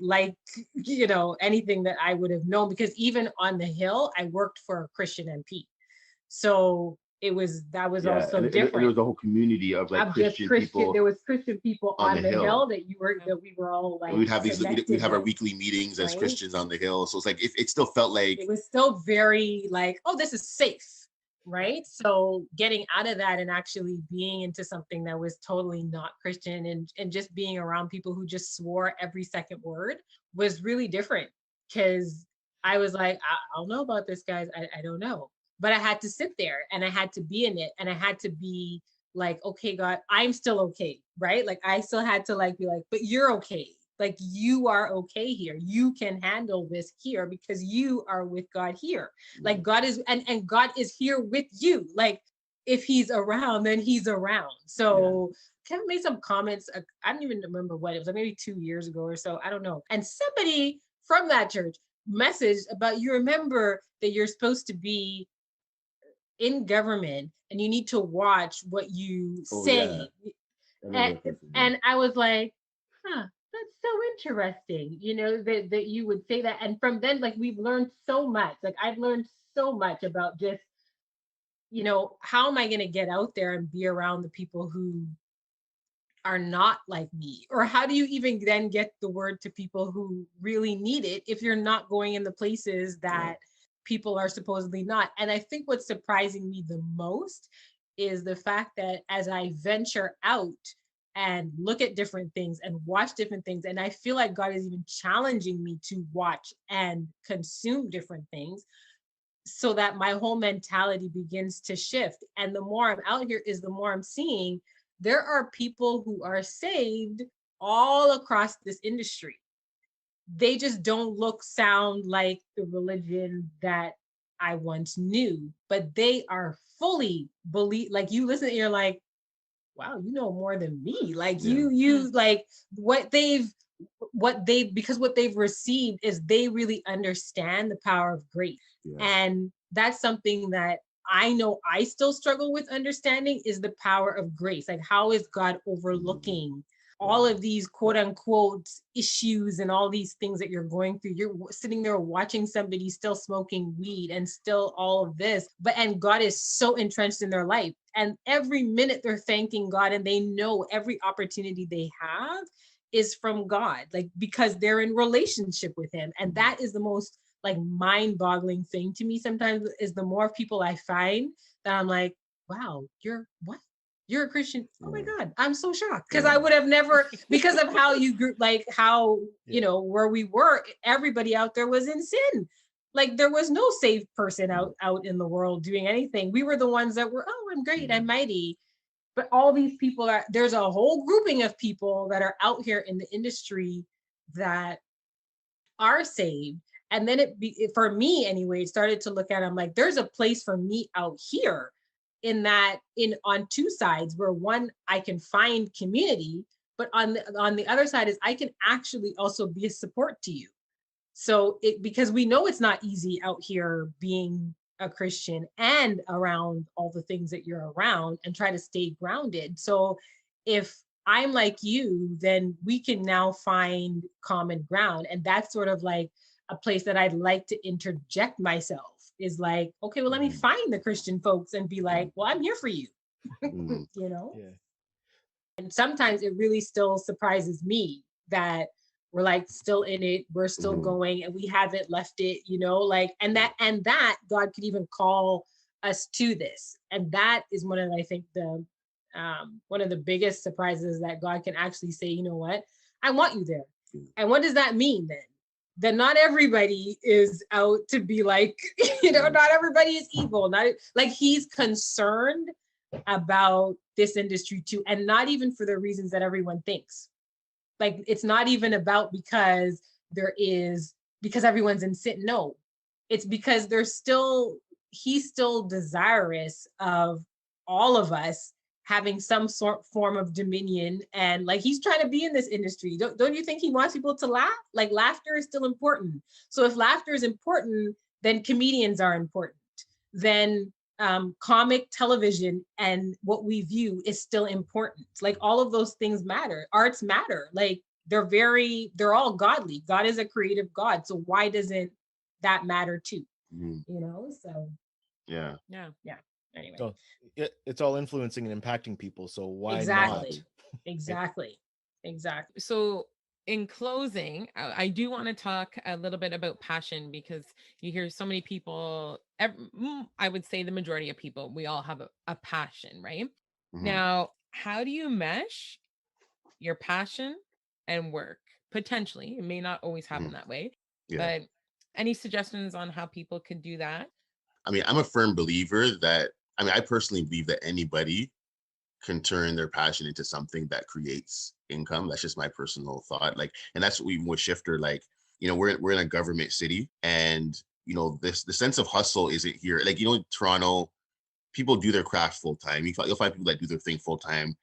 you know, anything that I would have known, because even on the Hill, I worked for a Christian MP. So that was also different. And there was a whole community of like Christian people. There was Christian people on the hill that we were all like. We'd have our weekly meetings as Christians on the Hill. So it's like it still felt like it was still very like, oh, this is safe, right? So getting out of that and actually being into something that was totally not Christian, and just being around people who just swore every second word was really different, because I was like, I don't know about this, guys. I don't know. But I had to sit there and I had to be in it, and I had to be like, okay, God, I'm still okay, right? Like I still had to like be like, but you're okay. Like you are okay here. You can handle this here because you are with God here. Like God is, and God is here with you. Like if he's around, then he's around. So Kevin made some comments. I don't even remember what it was, like maybe 2 years ago or so. I don't know. And somebody from that church messaged about, you remember that you're supposed to be in government and you need to watch what you say. And I was like, that's so interesting, you know, that you would say that. And from then, like, we've learned so much. Like I've learned so much about just, you know, how am I going to get out there and be around the people who are not like me? Or how do you even then get the word to people who really need it if you're not going in the places that people are supposedly not? And I think what's surprising me the most is the fact that as I venture out and look at different things and watch different things, and I feel like God is even challenging me to watch and consume different things, so that my whole mentality begins to shift. And the more I'm out here is the more I'm seeing there are people who are saved all across this industry. They just don't look, sound like the religion that I once knew, but they are fully like you listen and you're like, wow, you know more than me. Like you like what they've received is they really understand the power of grace. And that's something that I know I still struggle with understanding, is the power of grace. Like how is God overlooking all of these quote unquote issues and all these things that you're going through, you're sitting there watching somebody still smoking weed and still all of this, and God is so entrenched in their life. And every minute they're thanking God, and they know every opportunity they have is from God, like, because they're in relationship with him. And that is the most like mind-boggling thing to me sometimes, is the more people I find that I'm like, wow, you're a Christian. Oh my God, I'm so shocked. Because I would have never, because of how you grew, like how, you know, where we were, everybody out there was in sin. Like there was no safe person out in the world doing anything. We were the ones that were, oh, I'm great, I'm mighty. But all these people there's a whole grouping of people that are out here in the industry that are saved. And then for me anyway, it started to look at, I'm like, there's a place for me out here on two sides, where one, I can find community, but on the other side is I can actually also be a support to you. So because we know it's not easy out here being a Christian and around all the things that you're around, and try to stay grounded. So if I'm like you, then we can now find common ground. And that's sort of like a place that I'd like to interject myself, is like, okay, well, let me find the Christian folks and be like, well, I'm here for you. You know? Yeah. And sometimes it really still surprises me that we're like still in it, we're still going, and we haven't left it, you know, like, and that God could even call us to this. And that is one of, I think, one of the biggest surprises, that God can actually say, you know what, I want you there. And what does that mean then? That not everybody is out to be like, you know, not everybody is evil. Not like, he's concerned about this industry too. And not even for the reasons that everyone thinks. Like, it's not even about because everyone's in sin. No, it's because he's still desirous of all of us having some form of dominion. And like, he's trying to be in this industry. Don't you think he wants people to laugh? Like, laughter is still important. So if laughter is important, then comedians are important. Then comic television and what we view is still important. Like, all of those things matter. Arts matter. Like, they're all godly. God is a creative God. So why doesn't that matter too? You know, so. Yeah. Anyway. So it's all influencing and impacting people. So why not? Exactly. So in closing, I do want to talk a little bit about passion, because you hear so many people, I would say the majority of people, we all have a passion, right? Now, how do you mesh your passion and work? Potentially, it may not always happen that way, but any suggestions on how people could do that? I mean, I'm a firm believer that, I personally believe that anybody can turn their passion into something that creates income. That's just my personal thought. Like, and that's what we with Shifter, like, you know, we're in a government city, and, you know, the sense of hustle isn't here. Like, you know, in Toronto, people do their craft full time. You'll find people that do their thing full time.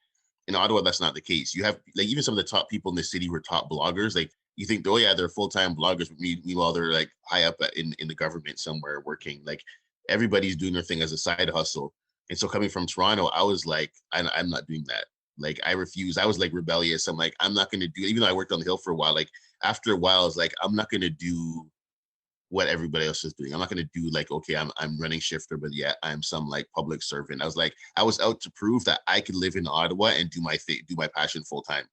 In Ottawa, that's not the case. You have, like, even some of the top people in the city who are top bloggers, like, you think, oh yeah, they're full-time bloggers, but meanwhile, they're like high up in the government somewhere working. Like, everybody's doing their thing as a side hustle. And so coming from Toronto, I was like, I'm not doing that. Like, I refuse. I was like rebellious. I'm like, I'm not going to do it. Even though I worked on the Hill for a while, like, after a while, I was like, I'm not going to do what everybody else is doing. I'm not going to do like, okay, I'm running Shifter, but yeah, I'm some like public servant. I was like, I was out to prove that I could live in Ottawa and do my thing, do my passion full time.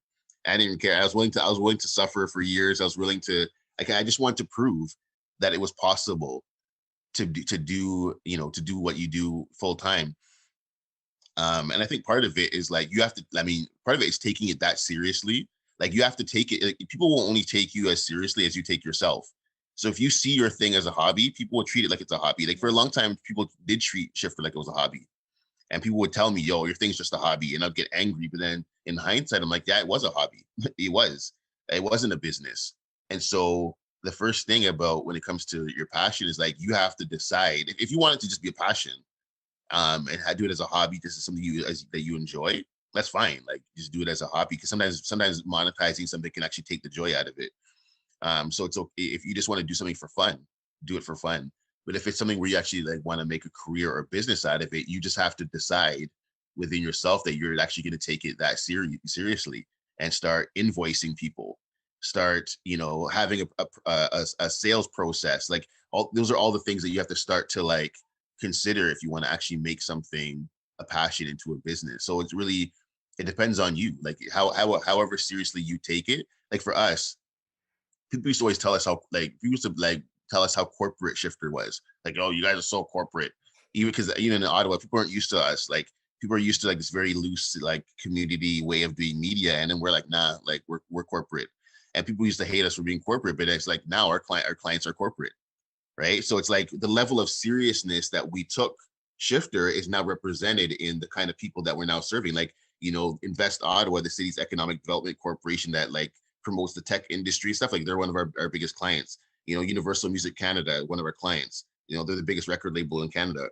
I didn't even care. I was willing to suffer for years. I was willing to, I just wanted to prove that it was possible to do, you know, to do what you do full time. And I think part of it is like, you have to, part of it is taking it that seriously. Like, you have to take it, like, people will only take you as seriously as you take yourself. So if you see your thing as a hobby, people will treat it like it's a hobby. Like, for a long time, people did treat Shifter like it was a hobby. And people would tell me, yo, your thing's just a hobby. And I'd get angry. But then in hindsight, I'm like, yeah, it was a hobby. It wasn't a business. And so the first thing about when it comes to your passion is like, you have to decide if you want it to just be a passion, and do it as a hobby. This is something that you enjoy. That's fine. Like, just do it as a hobby, because sometimes monetizing something can actually take the joy out of it. So it's okay if you just want to do something for fun, do it for fun. But if it's something where you actually like want to make a career or business out of it, you just have to decide within yourself that you're actually going to take it that seriously. and start invoicing people, start, having a sales process. Like those are all the things that you have to start to like consider if you want to actually make something a passion into a business. So it depends on you, like however seriously you take it. Like for us, people used to always tell us tell us how corporate Shifter was. Like, oh, you guys are so corporate. Even because in Ottawa, people aren't used to us. Like people are used to like this very loose like community way of doing media, and then we're like, nah, like we're corporate. And people used to hate us for being corporate, but it's like now our clients are corporate, right? So it's like the level of seriousness that we took Shifter is now represented in the kind of people that we're now serving. Like, Invest Ottawa, the city's economic development corporation that like promotes the tech industry stuff. Like they're one of our biggest clients. Universal Music Canada, one of our clients. They're the biggest record label in Canada.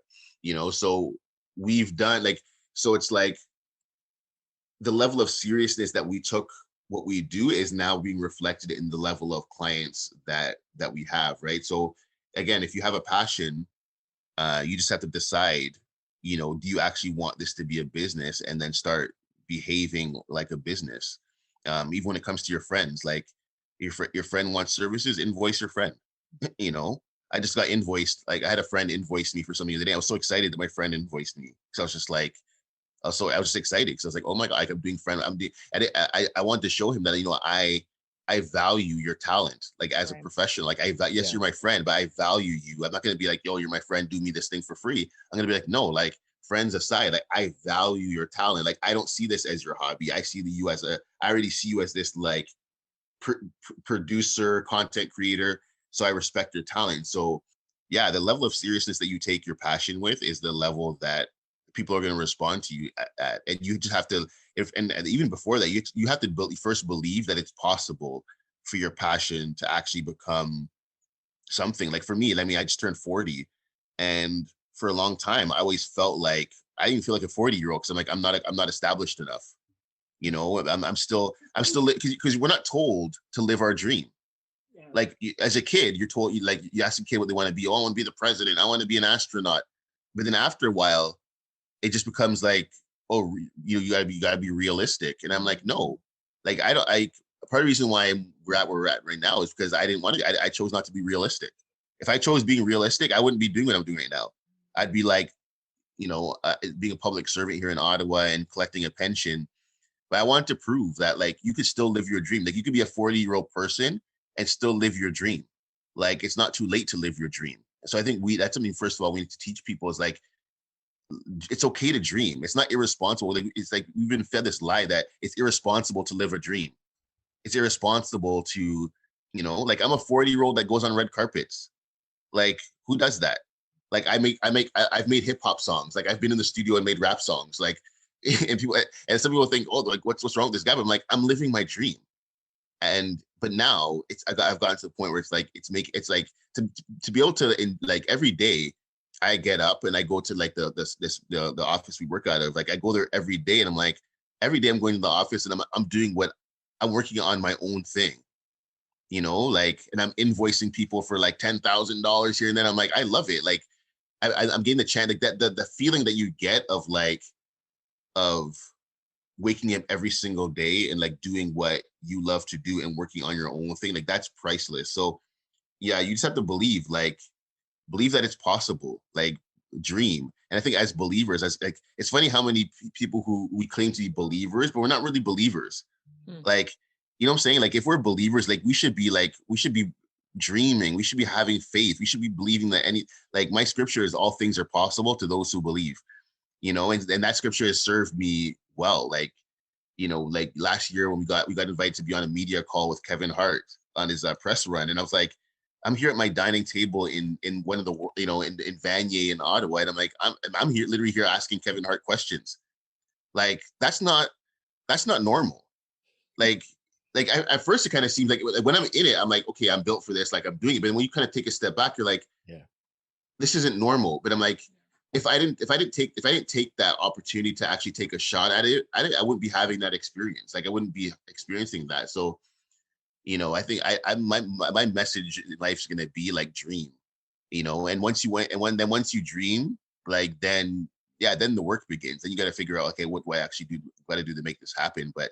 So we've done so it's like the level of seriousness that we took what we do is now being reflected in the level of clients that we have, right? So again, if you have a passion, you just have to decide, do you actually want this to be a business, and then start behaving like a business. Even when it comes to your friends, like your friend wants services, invoice your friend. I just got invoiced. Like I had a friend invoice me for something the other day. I was so excited that my friend invoiced me. So I was just like, I was just excited because I was like, oh my God, I'm doing friend. I wanted to show him that, I value your talent, like as a professional. Like yes, you're my friend, but I value you. I'm not going to be like, yo, you're my friend, do me this thing for free. I'm going to be like, no, like friends aside, like I value your talent. Like I don't see this as your hobby. I already see you as this like producer, content creator. So I respect your talent. So yeah, the level of seriousness that you take your passion with is the level that people are going to respond to you at. And you just have to, and even before that, you have to first believe that it's possible for your passion to actually become something. Like for me, I just turned 40, and for a long time, I always felt like I didn't feel like a 40-year-old because I'm like, I'm not established enough. I'm still because we're not told to live our dream. Yeah. Like as a kid, you're told, you ask a kid what they want to be. Oh, I want to be the president. I want to be an astronaut. But then after a while, it just becomes like, oh, you gotta be realistic. And I'm like, no, like part of the reason why we're at where we're at right now is because I didn't want to. I chose not to be realistic. If I chose being realistic, I wouldn't be doing what I'm doing right now. I'd be like, being a public servant here in Ottawa and collecting a pension. But I want to prove that like you could still live your dream. Like you could be a 40-year-old person and still live your dream. Like it's not too late to live your dream. So I think that's something, first of all, we need to teach people is like, it's okay to dream. It's not irresponsible. It's like we've been fed this lie that it's irresponsible to live a dream. It's irresponsible to, like I'm a 40-year-old that goes on red carpets. Like who does that? Like I've made hip hop songs. Like I've been in the studio and made rap songs. Like, and some people think, oh, like what's wrong with this guy? But I'm like, I'm living my dream. But now I've gotten to the point where it's like, to be able to, like every day, I get up and I go to like the office we work out of. Like I go there every day, and I'm like, every day I'm going to the office and I'm doing what I'm working on my own thing, and I'm invoicing people for like $10,000 here and then. I'm like, I love it. Like I'm getting the chance, like the feeling that you get of waking up every single day and like doing what you love to do and working on your own thing. Like that's priceless. So yeah, you just have to believe that it's possible, like dream. And I think as believers, it's funny how many people who we claim to be believers, but we're not really believers. Like, you know what I'm saying? Like if we're believers, like we should be dreaming. We should be having faith. We should be believing that my scripture is all things are possible to those who believe, and that scripture has served me well. Like last year when we got invited to be on a media call with Kevin Hart on his press run. And I was like, I'm here at my dining table in one of the, in Vanier in Ottawa. And I'm like, I'm here literally here asking Kevin Hart questions. Like, that's not normal. Like at first it kind of seems like when I'm in it, I'm like, okay, I'm built for this. Like I'm doing it. But when you kind of take a step back, you're like, yeah, this isn't normal. But I'm like, if I didn't take that opportunity to actually take a shot at it, I wouldn't be having that experience. Like I wouldn't be experiencing that. So, I think my message in life is going to be like dream, and once you dream, like, then the work begins. Then you got to figure out, okay, what do I actually got to do to make this happen? But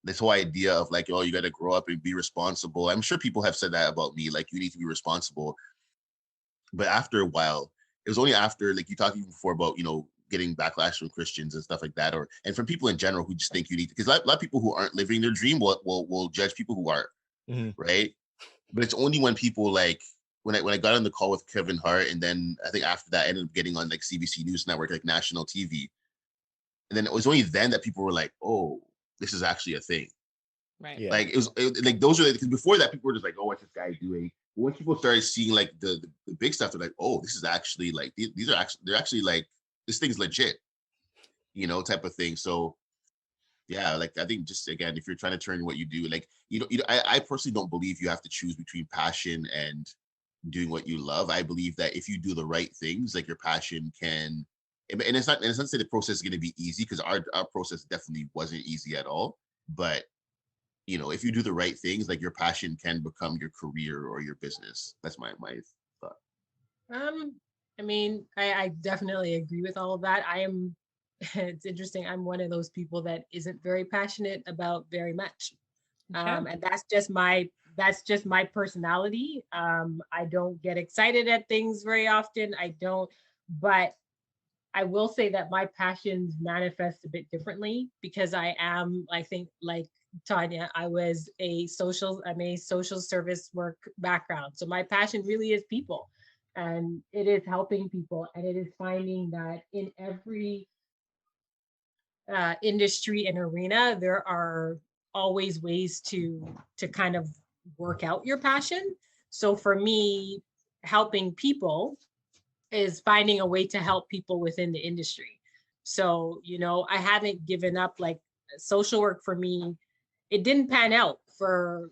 this whole idea of like, oh, you got to grow up and be responsible. I'm sure people have said that about me, like you need to be responsible. But after a while, it was only after, like you talked before about, getting backlash from Christians and stuff like that, and from people in general who just think you need to, because a lot of people who aren't living their dream will judge people who are, right? But it's only when people like, when I got on the call with Kevin Hart, and then I think after that I ended up getting on like CBC News Network, like national TV. And then it was only then that people were like, oh, this is actually a thing. Right. Yeah. Like like those are, because before that people were just like, oh, what's this guy doing? But when people started seeing like the big stuff, they're like, oh, this is actually like, they're actually like, this thing's legit, type of thing. So yeah, like I think just again, if you're trying to turn what you do, like, I personally don't believe you have to choose between passion and doing what you love. I believe that if you do the right things, like your passion can, and it's not to say the process is going to be easy, because our process definitely wasn't easy at all. But if you do the right things, like your passion can become your career or your business. That's my thought. I mean, I definitely agree with all of that. It's interesting. I'm one of those people that isn't very passionate about very much. And that's just my personality. I don't get excited at things very often. But I will say that my passions manifest a bit differently, because I think like Tanya, I'm a social service work background. So my passion really is people, and it is helping people, and it is finding that in every industry and arena, there are always ways to kind of work out your passion. So for me, helping people is finding a way to help people within the industry. So, I haven't given up. Like social work for me, it didn't pan out for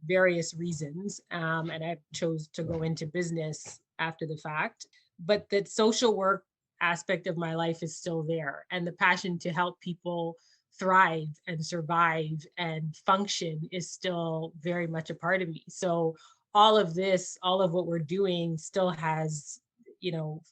various reasons. And I chose to go into business after the fact. But the social work aspect of my life is still there. And the passion to help people thrive and survive and function is still very much a part of me. So all of what we're doing still has,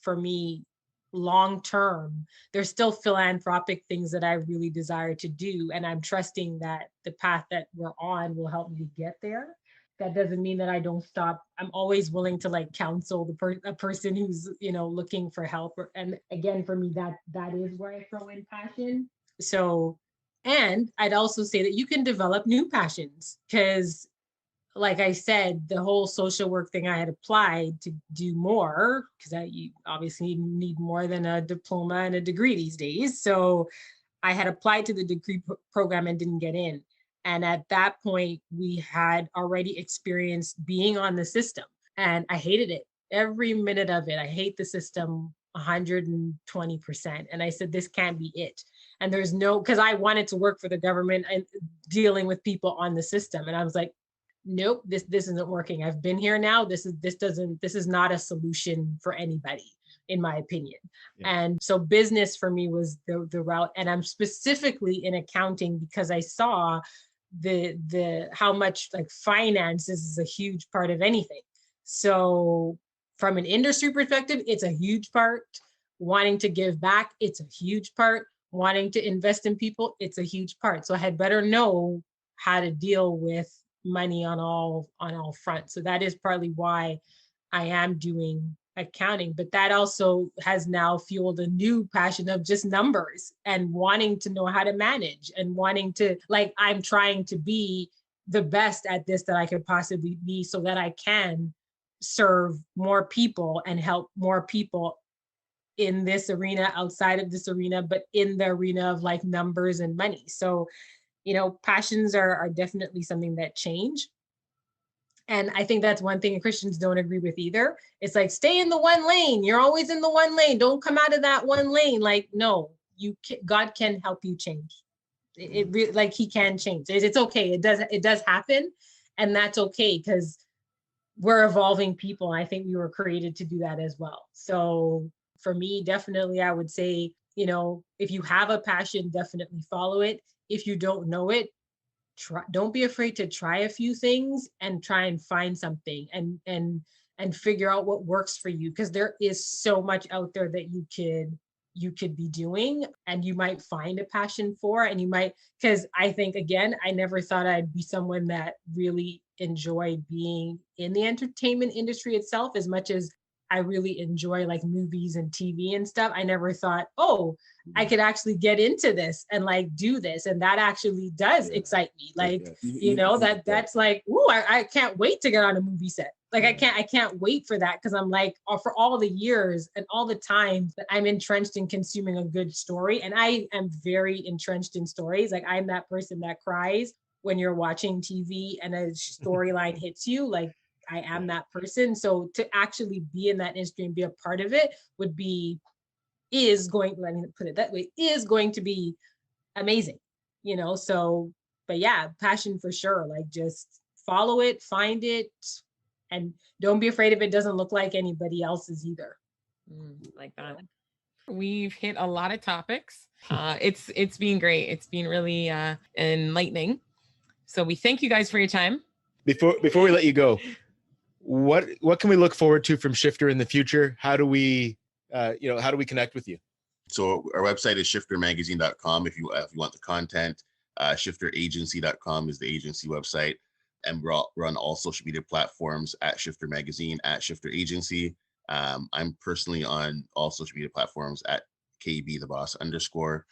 for me, long term, there's still philanthropic things that I really desire to do. And I'm trusting that the path that we're on will help me get there. That doesn't mean that I don't stop. I'm always willing to like counsel a person who's, looking for help. And again, for me, that is where I throw in passion. So, and I'd also say that you can develop new passions, because like I said, the whole social work thing, I had applied to do more, because you obviously need more than a diploma and a degree these days. So I had applied to the degree program and didn't get in. And at that point, we had already experienced being on the system, and I hated it. Every minute of it. I hate the system 120%. And I said, this can't be it. And there's because I wanted to work for the government and dealing with people on the system. And I was like, nope, this isn't working. I've been here now. This is not a solution for anybody, in my opinion. Yeah. And so business for me was the route. And I'm specifically in accounting because I saw the how much like finances is a huge part of anything. So from an industry perspective, it's a huge part. Wanting to give back, it's a huge part. Wanting to invest in people, it's a huge part. So I had better know how to deal with money on all fronts. So that is partly why I am doing accounting, but that also has now fueled a new passion of just numbers and wanting to know how to manage and wanting to, like, I'm trying to be the best at this that I could possibly be so that I can serve more people and help more people in this arena, outside of this arena, but in the arena of like numbers and money. So, passions are definitely something that change. And I think that's one thing Christians don't agree with either. It's like, stay in the one lane. You're always in the one lane. Don't come out of that one lane. Like, no, God can help you change. Like he can change. It's okay. It does happen. And that's okay, because we're evolving people. And I think we were created to do that as well. So for me, definitely, I would say, if you have a passion, definitely follow it. If you don't know it, don't be afraid to try a few things and try and find something and figure out what works for you, because there is so much out there that you you could be doing and you might find a passion for, and you might, because I think, again, I never thought I'd be someone that really enjoyed being in the entertainment industry itself as much as I really enjoy like movies and TV and stuff. I never thought, oh, I could actually get into this and like do this. And that actually does excite me. Like, that's like, ooh, I can't wait to get on a movie set. Like, I can't wait for that. Cause I'm like, for all the years and all the time that I'm entrenched in consuming a good story. And I am very entrenched in stories. Like, I'm that person that cries when you're watching TV and a storyline hits you. Like, I am that person. So to actually be in that industry and be a part of it is going to be amazing, so, but yeah, passion for sure. Like, just follow it, find it, and don't be afraid if it doesn't look like anybody else's either. Like that. We've hit a lot of topics. It's been great. It's been really enlightening. So we thank you guys for your time. Before we let you go, what can we look forward to from Shifter in the future? How do we connect with you? So our website is shiftermagazine.com if you want the content. Shifteragency.com is the agency website, and we're on all social media platforms at Shifter Magazine, at Shifter Agency. I'm personally on all social media platforms at KB the Boss _.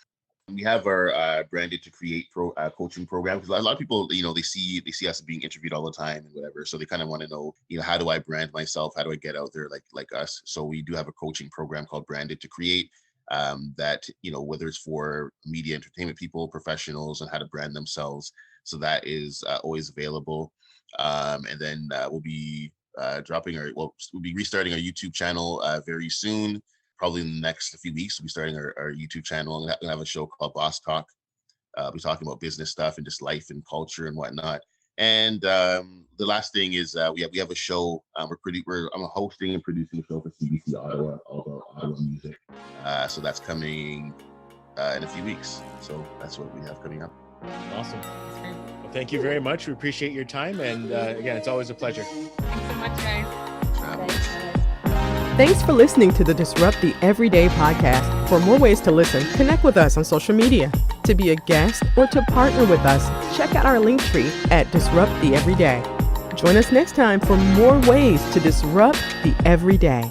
We have our Branded to Create coaching program, because a lot of people, they see us being interviewed all the time and whatever, so they kind of want to know, how do I brand myself? How do I get out there like us? So we do have a coaching program called Branded to Create, that whether it's for media entertainment people, professionals, and how to brand themselves. So that is always available. And then we'll be restarting our YouTube channel very soon. Probably in the next few weeks, we'll be starting our YouTube channel, and we'll have a show called Boss Talk. We'll be talking about business stuff and just life and culture and whatnot. And the last thing is we have a show. I'm hosting and producing a show for CBC Ottawa, all about Ottawa music. So that's coming in a few weeks. So that's what we have coming up. Awesome. Well, thank you very much. We appreciate your time. And again, it's always a pleasure. Thanks so much, guys. Thanks for listening to the Disrupt the Everyday podcast. For more ways to listen, connect with us on social media. To be a guest or to partner with us, check out our link tree at Disrupt the Everyday. Join us next time for more ways to disrupt the everyday.